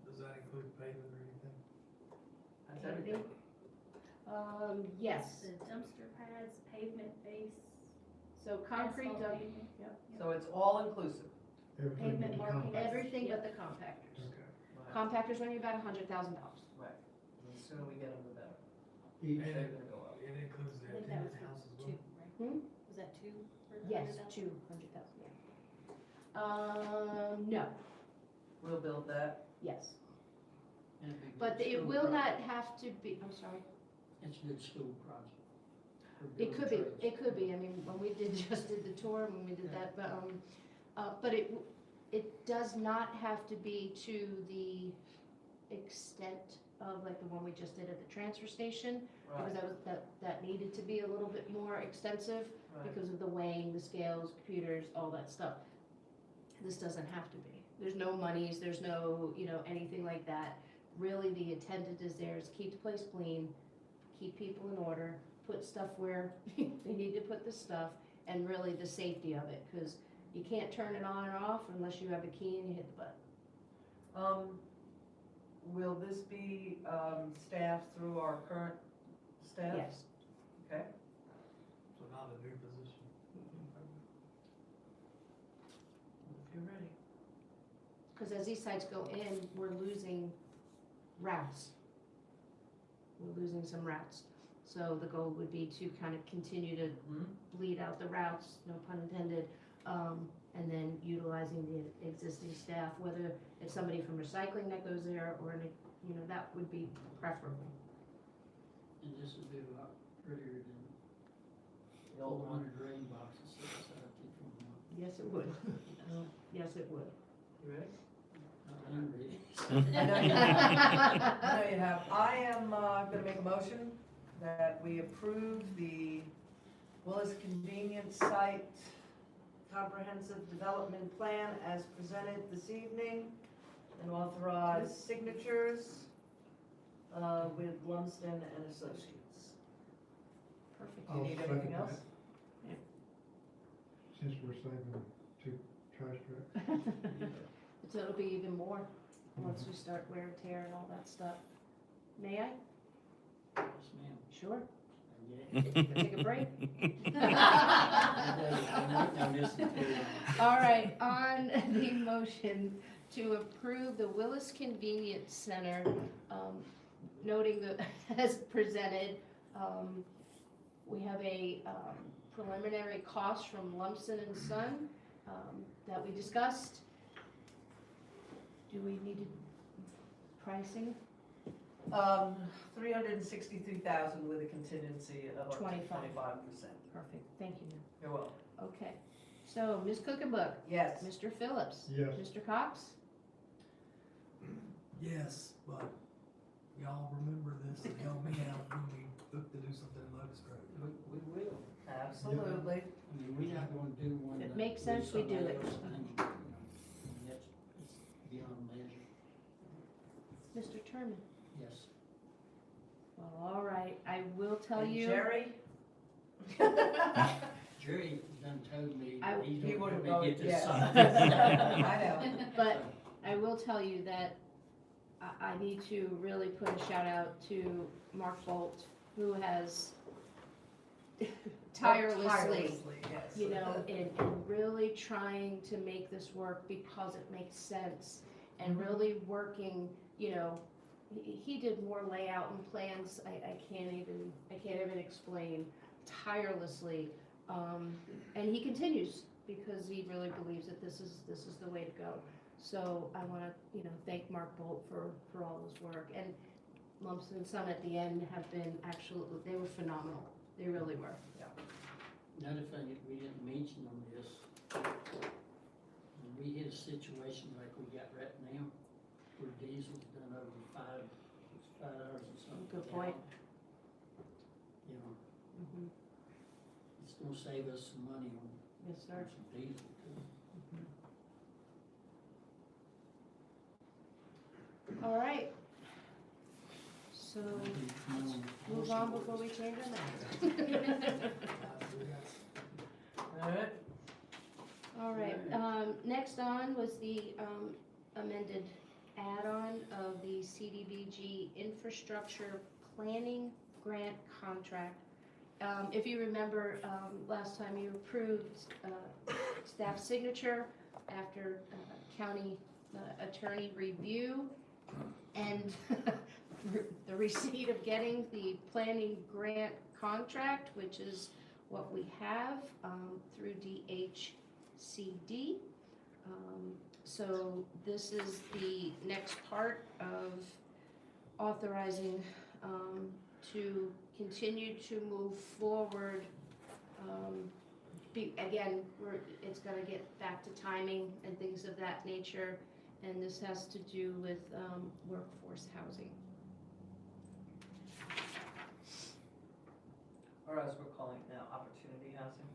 Does that include payment or anything? that's everything. Yes, The dumpster pads, pavement base, so concrete, asphalt pavement. So it's all inclusive. Everything Pavement but the marking. compact. everything but the compactors. Okay. Compactors running about $100,000. Right, the sooner we get them, the better. Each, They're gonna go up. It includes I the think that was attendant house as for well? 2, right? Hmm? Was that 2 for Yes, 100,000? 200,000, yeah. No, We'll build that. yes, And it'd be a but good it school will not project. have to be, I'm sorry. It's a good school project. for It could be, building trades. I mean, when we just did the tour, when we did that, but it does not have to be to the extent of like the one we just did at the transfer station, because Right, that needed to be a little bit more extensive right. because of the weighing, the scales, computers, all that stuff. This doesn't have to be. There's no monies, there's no, anything like that. Really, the intent is there is keep the place clean, keep people in order, put stuff where they need to put the stuff, and really the safety of it, because you can't turn it on or off unless you have a key and you hit the button. Will this be, staffed through our current staff? Yes. Okay, So not a new position? if you're ready. Because as these sites go in, we're losing routes. We're losing some routes. So the goal would be to kind of continue to bleed out the routes, no pun intended, and then utilizing the existing staff, whether it's somebody from recycling that goes there or, that would be preferable. And this would be a lot prettier than The old one. 400 rain boxes set aside for one. Yes, it would. Yes, it would. You ready? I'm ready. I know you have. I know you have. I am, gonna make a motion that we approve the Willis Convenience Site Comprehensive Development Plan as presented this evening And authorize signatures with Lumsden and Associates. Perfect. Do you need anything else? Since we're saving 2 trash trucks. So it'll be even more once we start wear and tear and all that stuff. May I? Yes, ma'am. Sure. Yeah. Take a break. Now listen to it. All right, on the motion to approve the Willis Convenience Center, noting that as presented, we have a preliminary cost from Lumsden and Son that we discussed. Do we need to, pricing? 363,000 with a contingency of up to 25%. Perfect, thank you, ma'am. You're welcome. Okay, so Ms. Cook and Book, Yes. Mr. Phillips, Yes. Mr. Cox? Yes, but y'all remember this and help me out when we look to do something in Locust Grove. We will. Absolutely. I mean, we're not gonna do one. If it that makes do sense, we do somebody it. else's thing, you know. I mean, it's beyond measure. Mr. Turman? Yes. Well, all right, I will tell And you. Jerry? Jerry done told me I- that he's He gonna would've help me get voted this yes. signed. I know. But I will tell you that I need to really put a shout out to Mark Bolt, who has tirelessly, yes. you know, and really trying to make this work because it makes sense. And really working, you know, he did more layout and plans, I can't even explain, tirelessly. And he continues because he really believes that this is the way to go. So I wanna, you know, thank Mark Bolt for all his work. And Lumsden and Son at the end have been absolutely, they were phenomenal. They really were. Another thing that we didn't mention on this, when we hit a situation like we got right now, where diesel's done over $5 or something. Good point. You know, Mhm. it's gonna save us some money on Yes, sir. some diesel too. All right. So move on before we change our minds. All right. All right, next on was the amended add-on of the CDBG Infrastructure Planning Grant Contract. If you remember, last time you approved staff signature after county attorney review and the receipt of getting the planning grant contract, which is what we have through DHCD. So this is the next part of authorizing to continue to move forward. Again, it's gonna get back to timing and things of that nature, and this has to do with workforce housing. Or as we're calling it now, opportunity housing.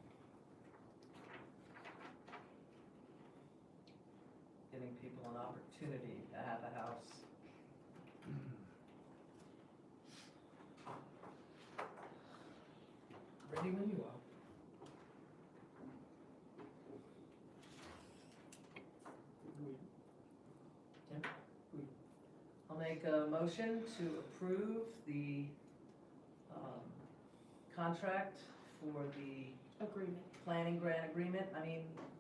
Giving people an opportunity to have a house. Ready when you are. Tim? I'll make a motion to approve the contract for the Agreement. planning grant agreement,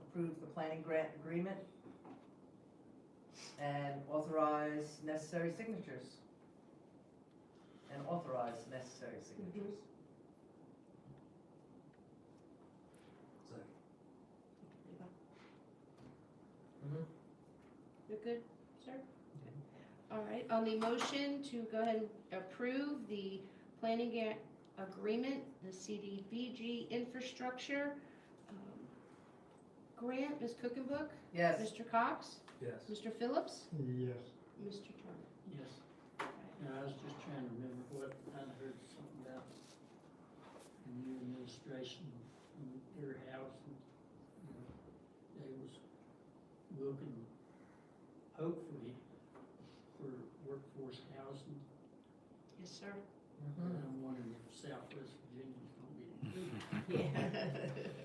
approve the planning grant agreement and authorize necessary signatures. And authorize necessary signatures. Mm-hmm. You're good, sir? All right, on the motion to go ahead and approve the planning grant agreement, the CDBG infrastructure grant, Ms. Cookenbook, Yes. Mr. Cox, Yes. Mr. Phillips, Yes. Mr. Turner. Yes. And I was just trying to remember what, I heard something about the new administration and their house, and, you know, they was looking, hopefully, sir. And I'm wondering if Southwest Virginia's gonna get included. Yeah.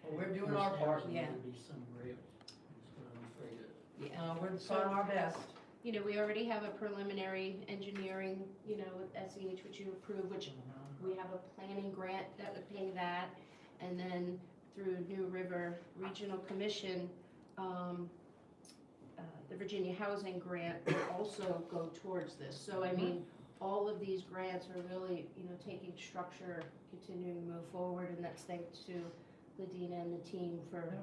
Well, we're doing our part. First housing Yeah. will be somewhere else, that's what I'm afraid of. We're trying our best. You know, we already have a preliminary engineering, you know, with SEH, which you approved, which we have a planning grant that would pay that. And then through New River Regional Commission, the Virginia Housing Grant will also go towards this. So I mean, all of these grants are really, you know, taking structure, continuing to move forward, and that's thanks to Ladina and the team for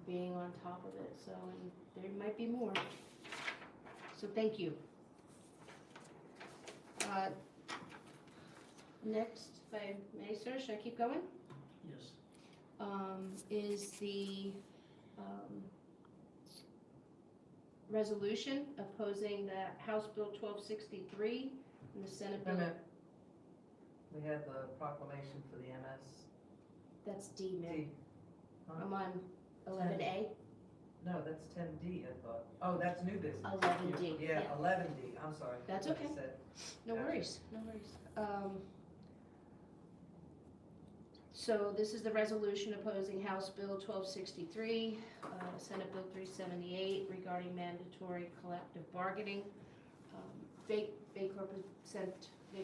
being on top of it. So, and there might be more. So thank you. Next, if I may, sir, should I keep going? Yes. Is the resolution opposing the House Bill 1263 and the Senate Wait a Bill. minute. We had the proclamation for the MS. That's D, ma'am. D. Huh? I'm on 11A, No, that's 10D, I thought. Oh, that's new business. 11D. Yeah, 11D, I'm sorry. That's What you okay. said. No Gotcha. worries, no worries. So this is the resolution opposing House Bill 1263, Senate Bill 378 regarding mandatory collective bargaining. Baycorp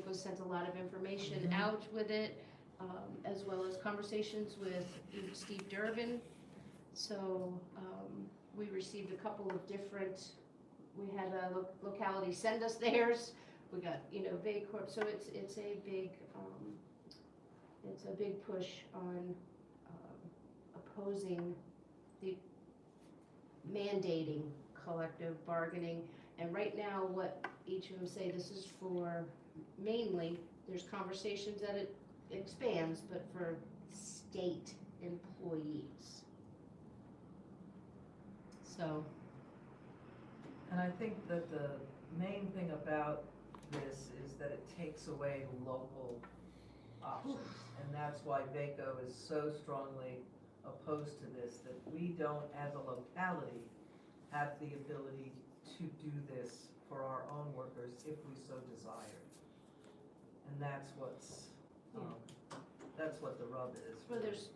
has sent a lot of information out with it, as well as conversations with Steve Durbin. So we received a couple of different, we had a locality send us theirs. We got, you know, Baycorp, so it's a big push on opposing the mandating collective bargaining. And right now, what each of them say, this is for mainly, there's conversations that it expands, but for state employees. So, And I think that the main thing about this is that it takes away local options. And that's why VACO is so strongly opposed to this, that we don't, as a locality, have the ability to do this for our own workers if we so desire. And that's what the rub is. well, there's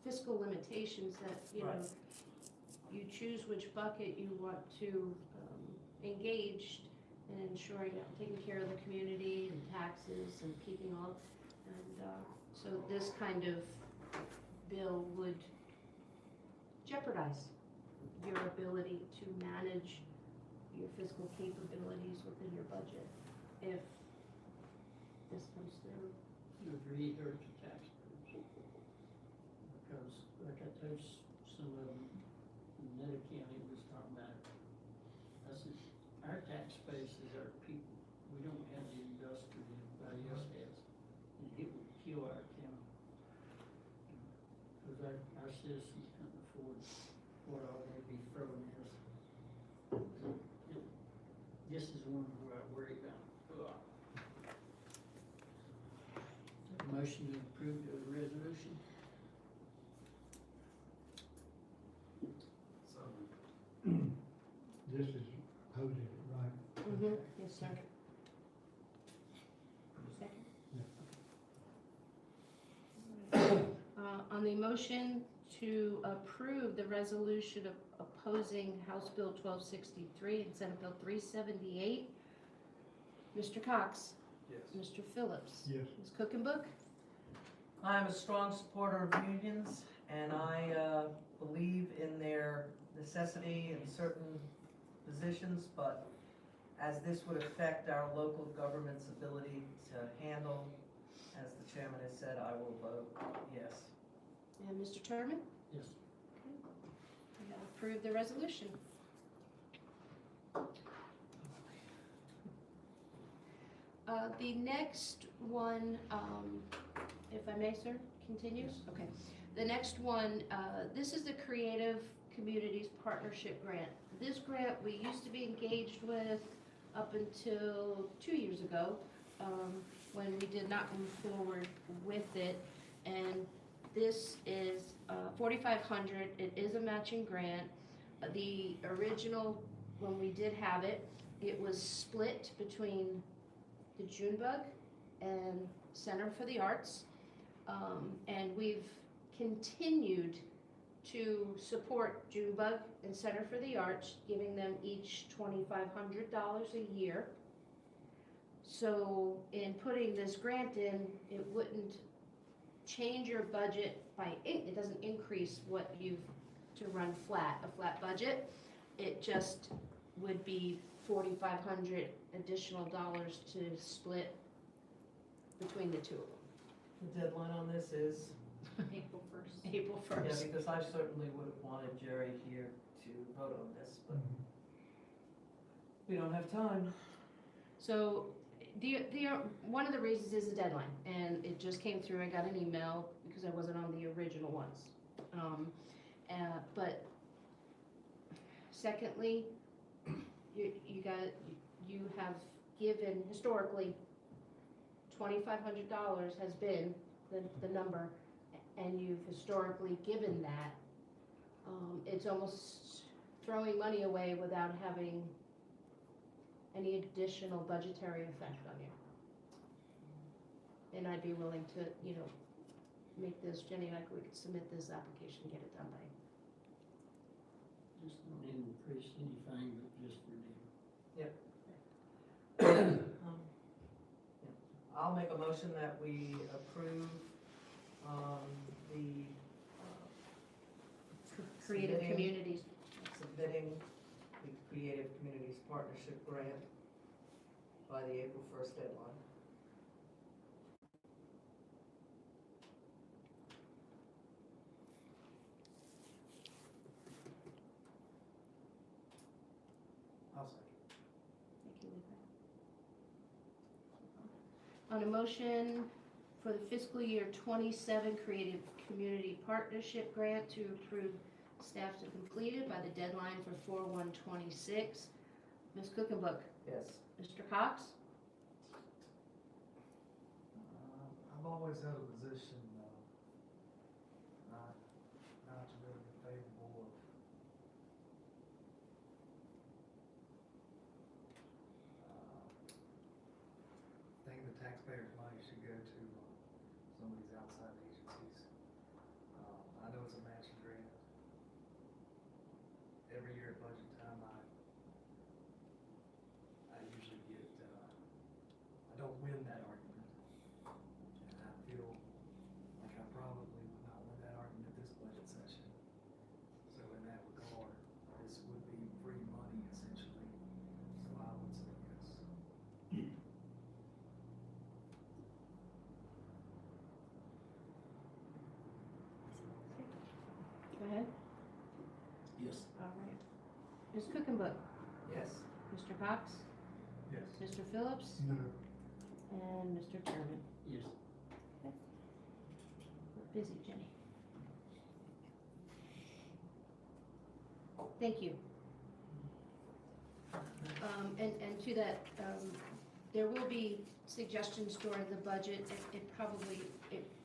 fiscal limitations that, you know, Right. you choose which bucket you want to engage in ensuring, taking care of the community and taxes and keeping all, and so this kind of bill would jeopardize your ability to manage your fiscal capabilities within your budget if this comes through. You agree, hurt the taxpayers. Because like I told some of them, Netta County was talking about it. I said, our tax base is our people. We don't have the industry that everybody else has. And it would kill our county. Because our citizens can't afford what all they'd be throwing at us. This is one where I worry about. Motion to approve the resolution. This is posing it, right? Mm-hmm. Yes, sir. Second. On the motion to approve the resolution of opposing House Bill 1263 and Senate Bill 378, Mr. Cox? Yes. Mr. Phillips? Yes. Ms. Cookenbook? I'm a strong supporter of unions, and I believe in their necessity in certain positions, but as this would affect our local government's ability to handle, as the chairman has said, I will vote yes. And Mr. Turman? Yes. I have approved the resolution. The next one, if I may, sir, continue? Yes. Okay. The next one, this is the Creative Communities Partnership Grant. This grant we used to be engaged with up until 2 years ago, when we did not move forward with it. And this is $4,500. It is a matching grant. The original, when we did have it, it was split between the Junebug and Center for the Arts. And we've continued to support Junebug and Center for the Arts, giving them each $2,500 a year. So in putting this grant in, it wouldn't change your budget it doesn't increase what you've to run a flat budget. It just would be $4,500 additional dollars to split between the two of them. The deadline on this is, April 1st. April yeah, 1st. because I certainly would have wanted Jerry here to vote on this, but we don't have time. So one of the reasons is the deadline, and it just came through. I got an email because I wasn't on the original ones. But secondly, you have given historically $2,500 has been the number, and you've historically given that. It's almost throwing money away without having any additional budgetary effect on you. And I'd be willing to, make this, Jenny and I, we could submit this application, get it done by. Just don't increase anything, but just for them. I'll make a motion that we approve the Creative submitting- communities. submitting the Creative Communities Partnership Grant by the April 1st deadline. I'll second. Thank you, Lisa. On a motion for the fiscal year 27 Creative Community Partnership Grant to approve staff to complete it by the deadline for 4/1/26. Ms. Cookenbook, Yes. Mr. Cox, I've always held a position, not really favorable of, thinking the taxpayers' money should go to some of these outside agencies. I know it's a matching grant. Every year at budget time, I usually get, I don't win that argument. And I feel like I probably would not win that argument this budget session. So in that regard, this would be free money essentially, so I would say yes. go ahead. Yes. All right. Ms. Cookenbook, Yes. Mr. Cox, Yes. Mr. Phillips, No. and Mr. Chairman. Yes. We're busy, Jenny. Thank you. And to that, there will be suggestions during the budget. It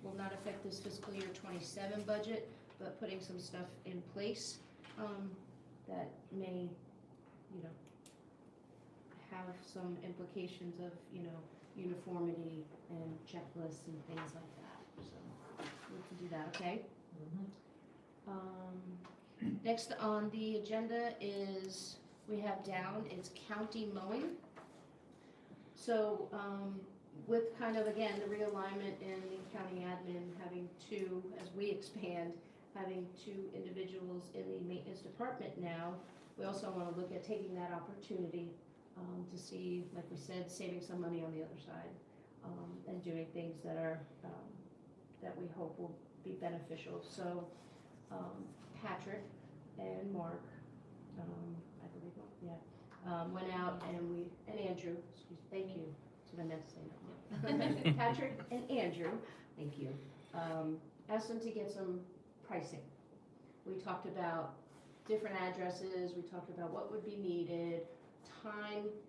will not affect this fiscal year 27 budget, but putting some stuff in place that may, have some implications of, uniformity and checklists and things like that. So we can do that, okay? Next on the agenda is, we have down, it's county mowing. So, with kind of, again, the realignment in the county admin, having two, as we expand, having two individuals in the maintenance department now, we also want to look at taking that opportunity to see, like we said, saving some money on the other side, and doing things that are, that we hope will be beneficial. So, Patrick and Mark, I believe, went out and Andrew, thank you, that's what I meant to say. No. Patrick and Andrew, thank you, asked them to get some pricing. We talked about different addresses, we talked about what would be needed,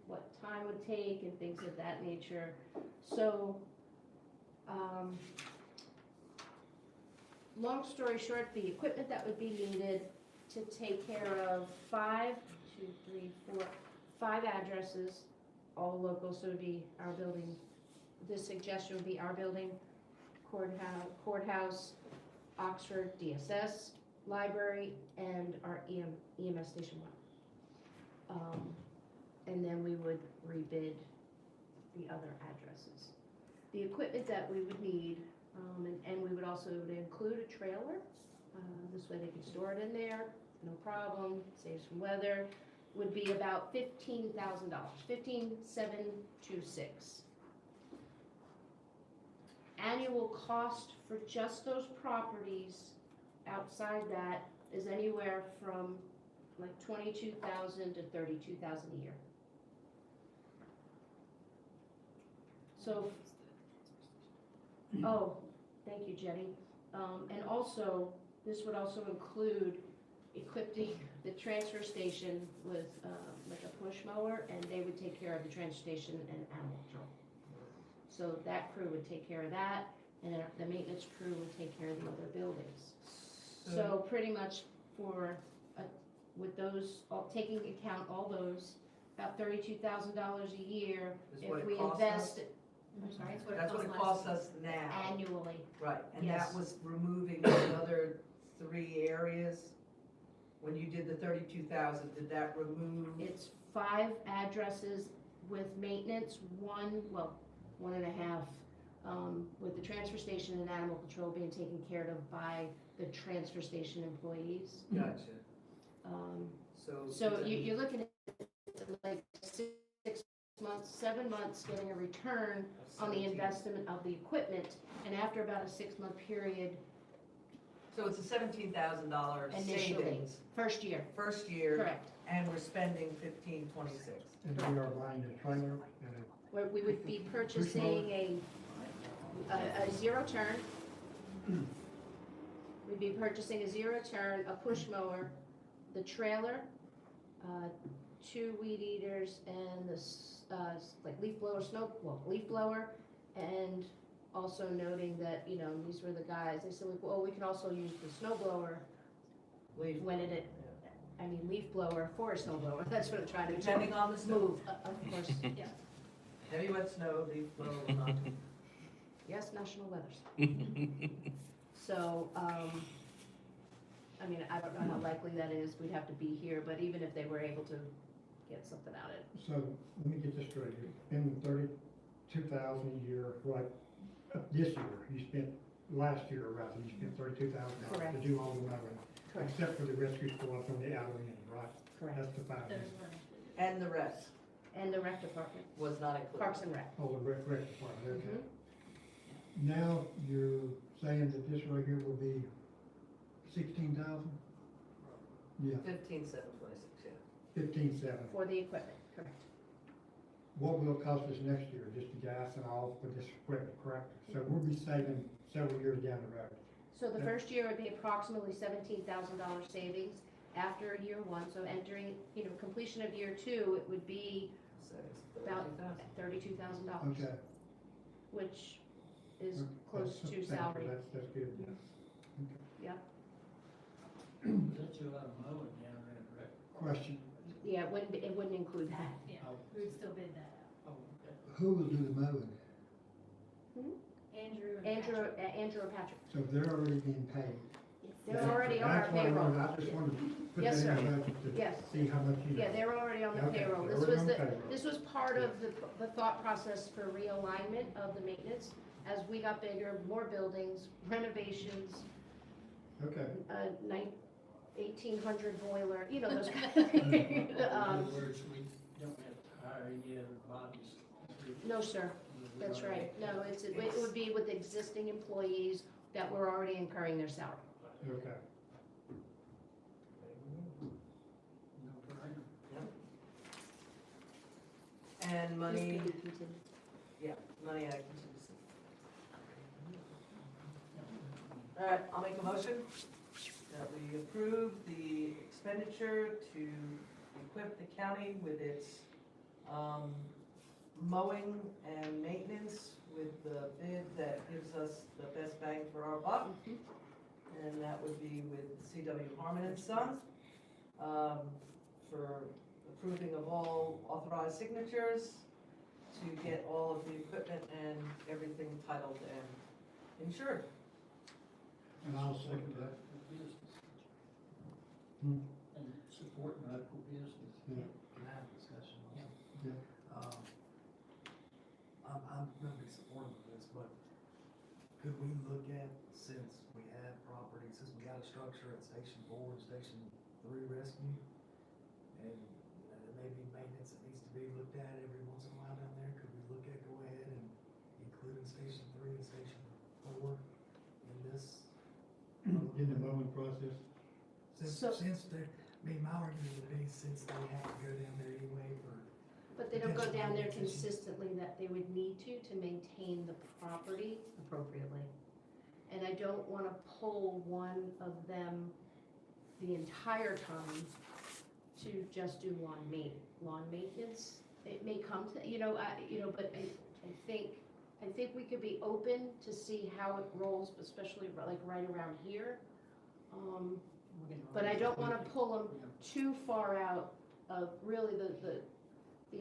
what time would take, and things of that nature. So, long story short, the equipment that would be needed to take care of 5 addresses all local, so it'd be our building. This suggestion would be our building, courthouse, Oxford, DSS, library, and our EMS Station 1. And then we would rebid the other addresses. The equipment that we would need, and we would also include a trailer. This way they can store it in there, no problem, saves from weather, would be about $15,000, $15,726. Annual cost for just those properties outside that is anywhere from like $22,000 to $32,000 a year. So, oh, thank you, Jenny. And also, this would also include equipping the transfer station with like a push mower, and they would take care of the transfer station and animal control. So that crew would take care of that, and the maintenance crew would take care of the other buildings. So pretty much for, with those, taking account all those, about $32,000 a year Is what if it we costs invest. us? I'm sorry, That's what it costs us now. annually. Right, and Yes. that was removing the other 3 areas? When you did the 32,000, did that remove? It's 5 addresses with maintenance, 1.5, with the transfer station and animal control being taken care of by the transfer station employees. Gotcha. So you're looking at like 6 months, 7 months getting a return on the investment of the equipment, and after about a 6-month period So it's a $17,000 initially, savings first year, first year, correct. and we're spending $1,526. And we are buying a trailer and Where we would be purchasing a zero turn. We'd be purchasing a zero turn, a push mower, the trailer, 2 weed eaters, and like leaf blower, leaf blower, and also noting that, you know, these were the guys, they said, well, we can also use the snow blower Leave, leaf blower for a snow blower, that's what I'm trying to depending on the snow. move, of course, yeah. Heavy wet snow, leaf blower will not. Yes, national weathers. So, I don't know how likely that is, we'd have to be here, but even if they were able to get something out of it. so, let me get this straight, you spend 32,000 a year, like, this year, you spent, last year rather, you spent $32,000 Correct. to do all the mowing. Correct. Except for the rescue squad from the outer end, right? Correct. That's the 5 Those million. were included. And the rest And the rec department, was not included. Parks and Rec. Oh, the rec department, okay. Mhm. Now, you're saying that this right here will be 16,000? Yeah, 15,726, yeah. 15,700. For the equipment, correct. What will it cost us next year, just the gas and all for this equipment, correct? So we'll be saving several years down the road. So the Yeah. first year would be approximately $17,000 savings after year 1, so entering, completion of year 2, it would be So it's about 32,000. $32,000, Okay. which is Okay, close thank to you. salary. That's good, yeah. That's a lot of mowing down there, correct? Question, Yeah, it wouldn't include that. Yeah, Oh. we would still bid that out. Oh, okay. who will do the mowing? Andrew and Andrew, Patrick. Andrew or Patrick, So they're already being paid? they're already on our That's what I payroll. wanted. I just wanted to put Yes, that in sir. the budget to Yes. see how much you know. Yeah, they're already on the Okay, payroll. they're This already was on the, payroll. this was part of the thought process for realignment of the maintenance. As we got bigger, more buildings, renovations, Okay, 1800 boiler, those kind of things. In other words, we don't have to hire any other bodies. No, sir, that's right. No, it would be with existing employees that were already incurring their salary. okay. No brainer. And money, Just to be continued. money out of contingency. All right, I'll make a motion that we approve the expenditure to equip the county with its mowing and maintenance with the bid that gives us the best bang for our buck. Mhm. And that would be with C.W. Harmon and Son, for approving of all authorized signatures to get all of the equipment and everything titled and insured. And I'll second that. And support local business. Can I have a discussion on that? Yeah. I'm gonna be supportive of this, but could we look at, since we have property, since we got a structure at Station 4 and Station 3 rescue, and, you know, there may be maintenance that needs to be looked at every once in a while down there, could we look at, go ahead and including Station 3 and Station 4 in this? In the mowing process. Since they're, I mean, my argument would be, since they have to go down there anyway for. But they don't go down there Potential. consistently, that they would need to maintain the property appropriately. And I don't wanna pull one of them the entire time to just do lawn maintenance. It may come to, but I think we could be open to see how it rolls, especially like right around here. But I don't wanna pull them too far out of really the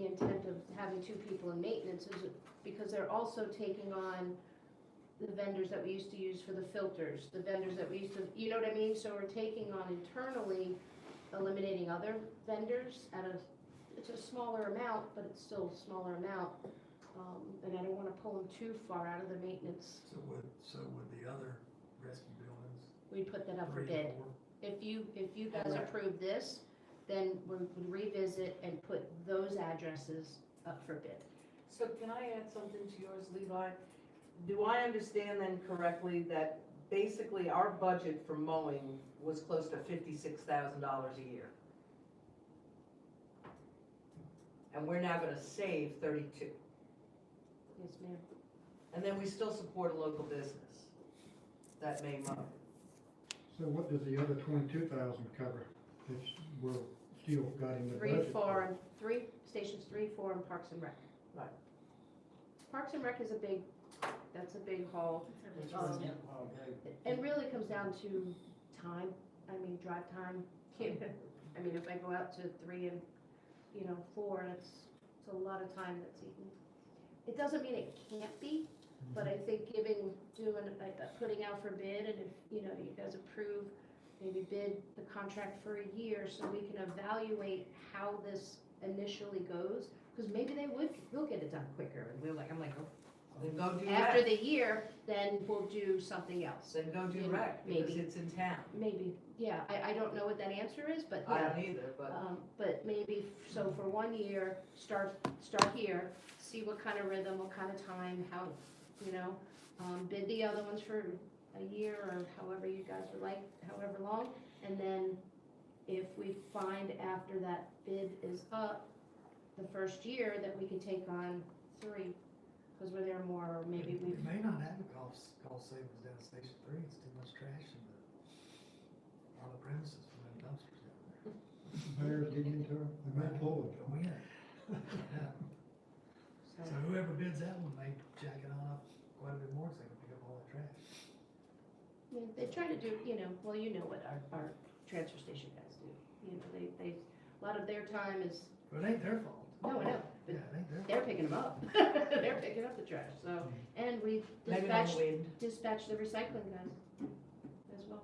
intent of having two people in maintenance, is because they're also taking on the vendors that we used to use for the filters, the vendors that we used to, you know what I mean? So we're taking on internally, eliminating other vendors it's a smaller amount, but it's still a smaller amount. And I don't wanna pull them too far out of the maintenance. So would the other rescue buildings? We put that up for 3 and bid. 4? If you guys approve this, then we would revisit and put those addresses up for bid. So can I add something to yours, Levi? Do I understand then correctly that basically our budget for mowing was close to $56,000 a year? And we're now gonna save 32. Yes, ma'am. And then we still support a local business that may mow. So what does the other 22,000 cover that we're still got in the budget? Stations 3, 4, and Parks and Rec. Right. Parks and Rec is that's a big haul. That's where that all go. It really comes down to time, drive time. If I go out to 3 and, 4, it's a lot of time that's eaten. It doesn't mean it can't be, but I think putting out for bid, and if, you guys approve, maybe bid the contract for a year so we can evaluate how this initially goes, because maybe we'll get it done quicker, and I'm like, oh, Then go do after rec. the year, then we'll do something else. Then go do you know, rec, because maybe. it's in town. Maybe, yeah, I don't know what that answer is, but I yeah. don't either, but But maybe, so for 1 year, start here, see what kind of rhythm, what kind of time, how, bid the other ones for a year or however you guys would like, however long. And then if we find after that bid is up, the first year, that we can take on 3, because we're there more, or maybe We we've, may not have a cost savings down at Station 3, it's too much trash on the premises from them dumpsters down there. Bears get into them, they might pull them. Go in. Yeah. so, So whoever bids that one may jack it on up quite a bit more, so they can pick up all that trash. they try to do, well, what our transfer station guys do. They, a lot of their time is, But it ain't their fault. no, I know, but Yeah, it ain't their fault. they're picking them up. They're picking up the trash, so, and we maybe on the wind. dispatch the recycling guys as well.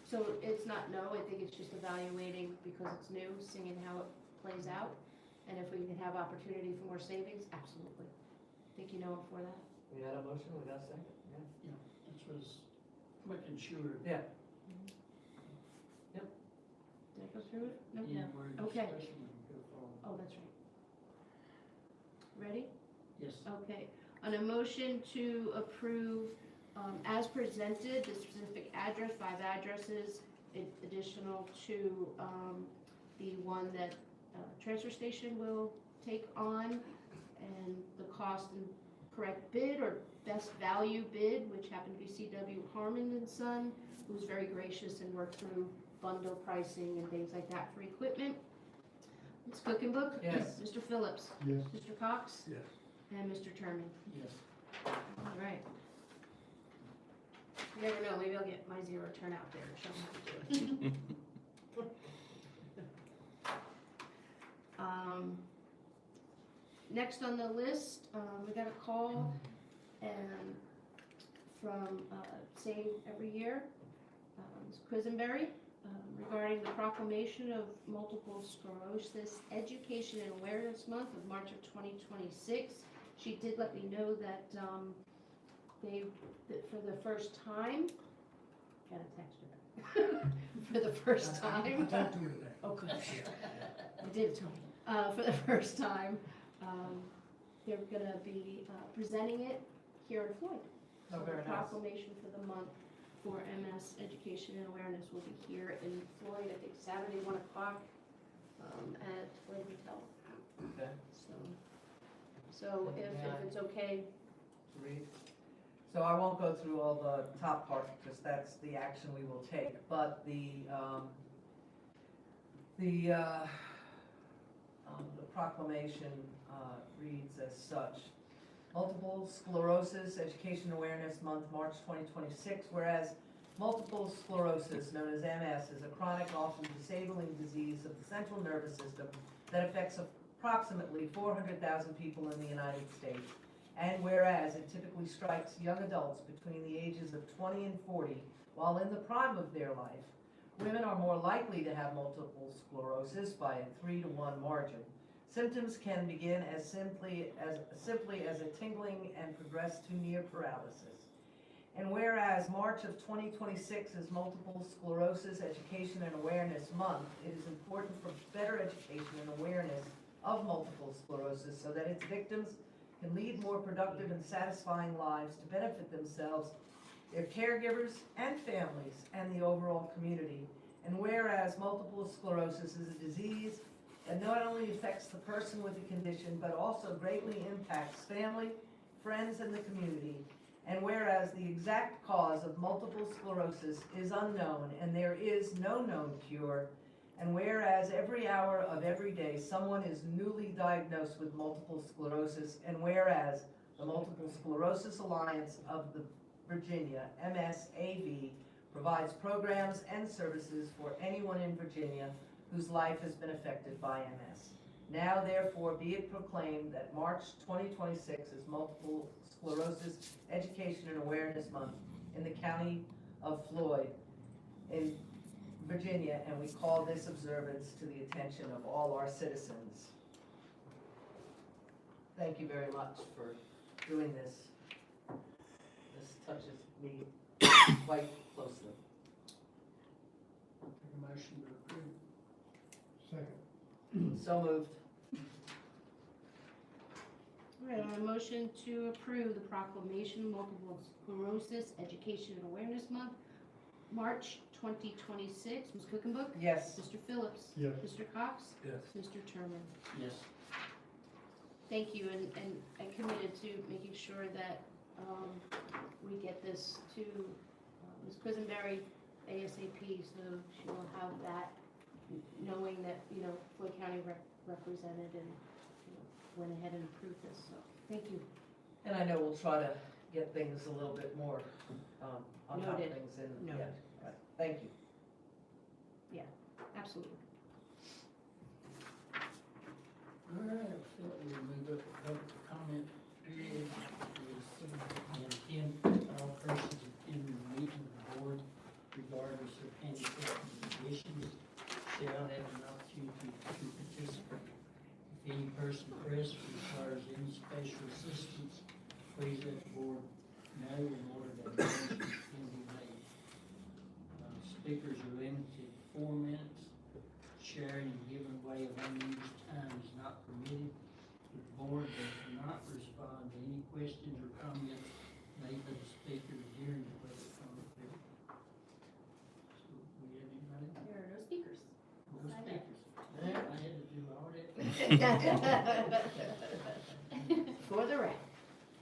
So it's not no, I think it's just evaluating because it's new, seeing how it plays out. And if we can have opportunity for more savings, absolutely. Think I'm for that? We had a motion, we got a second, yeah. This was quick and sure. Yeah. Did I go through it? No? Yeah, we're in Okay. discussion, we can go forward. Oh, that's right. Ready? Yes. Okay, on a motion to approve, as presented, the specific address, 5 addresses, additional to, the one that, transfer station will take on, and the cost and correct bid, or best value bid, which happened to be C.W. Harmon and Son, who was very gracious and worked through bundle pricing and things like that for equipment. Ms. Cookenbook? Yes. Mr. Phillips? Yes. Mr. Cox? Yes. And Mr. Terman? Yes. All right. You never know, maybe I'll get my zero turnout there to show them how to do it. Next on the list, we got a call and from, same every year, Ms. Quisenberry, regarding the proclamation of Multiple Sclerosis Education and Awareness Month of March of 2026. She did let me know that, that for the first time, got a text her. For the first time. I talked to her today. Oh, good. I did tell me. For the first time, they're gonna be presenting it here in Floyd. Oh, So very the nice. proclamation for the month for MS Education and Awareness will be here in Floyd, I think Saturday, 1 o'clock, at Floyd Hotel. Okay. So if it's okay, Read. So I won't go through all the top part, because that's the action we will take, but the proclamation reads as such. Multiple Sclerosis Education Awareness Month, March 2026, whereas multiple sclerosis, known as MS, is a chronic, often disabling disease of the central nervous system that affects approximately 400,000 people in the United States. And whereas it typically strikes young adults between the ages of 20 and 40, while in the prime of their life, women are more likely to have multiple sclerosis by a 3-to-1 margin. Symptoms can begin as simply as a tingling and progress to near paralysis. And whereas March of 2026 is Multiple Sclerosis Education and Awareness Month, it is important for better education and awareness of multiple sclerosis so that its victims can lead more productive and satisfying lives to benefit themselves, their caregivers and families, and the overall community. And whereas multiple sclerosis is a disease that not only affects the person with the condition, but also greatly impacts family, friends, and the community. And whereas the exact cause of multiple sclerosis is unknown and there is no known cure, and whereas every hour of every day someone is newly diagnosed with multiple sclerosis, and whereas the Multiple Sclerosis Alliance of the Virginia, MSAV, provides programs and services for anyone in Virginia whose life has been affected by MS. Now therefore be it proclaimed that March 2026 is Multiple Sclerosis Education and Awareness Month in the county of Floyd in Virginia, and we call this observance to the attention of all our citizens. Thank you very much for doing this. This touches me quite closely. Take a motion to approve. Second. So moved. all right, on a motion to approve the proclamation Multiple Sclerosis Education and Awareness Month, March 2026, Ms. Cookenbook? Yes. Mr. Phillips? Yes. Mr. Cox? Yes. Mr. Terman? Yes. Thank you, and I committed to making sure that we get this to Ms. Quisenberry ASAP, so she will have that, knowing that, Floyd County represented and, went ahead and approved this, so, thank you. And I know we'll try to get things a little bit more on top of Noted. things. And Noted. yeah, right. Thank you. Absolutely. All right, Philip, we'll move up to public comment period. And all persons attending the meeting of the board, regardless of handicap conditions, shall have an opportunity to participate. If any person present requires any special assistance, please let the board know in order that a motion can be made. Speakers are limited to 4 minutes. Sharing and giving away of unused time is not permitted. The board does not respond to any questions or comments made by the speaker during the public comment period. So, we have anybody? There are no speakers. No speakers. Yeah, I had to do all that. For the record.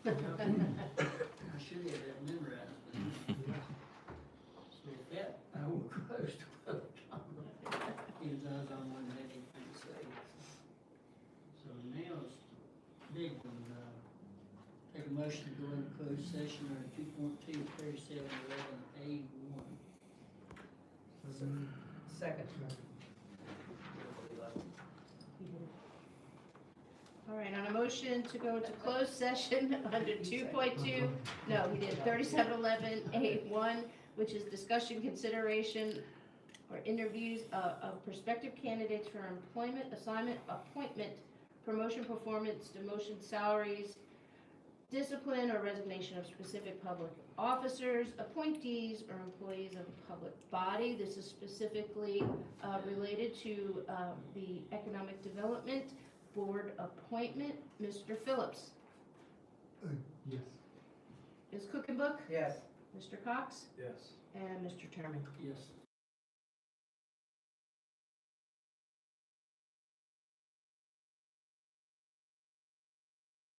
I should have that memorized. So with that, I will close the public comment. Because I don't want to have anything to say. So now it's the big one. Take a motion to go into closed session under 2.2, 3711A1. Second. Second. All right, on a motion to go into closed session under 2.2, no, we did 3711A1, which is discussion, consideration, or interviews of prospective candidates for employment, assignment, appointment, promotion, performance, demotion, salaries, discipline, or resignation of specific public officers, appointees, or employees of a public body. This is specifically related to the Economic Development Board appointment. Mr. Phillips, Yes. Ms. Cookenbook, Yes. Mr. Cox, Yes. and Mr. Terman. Yes.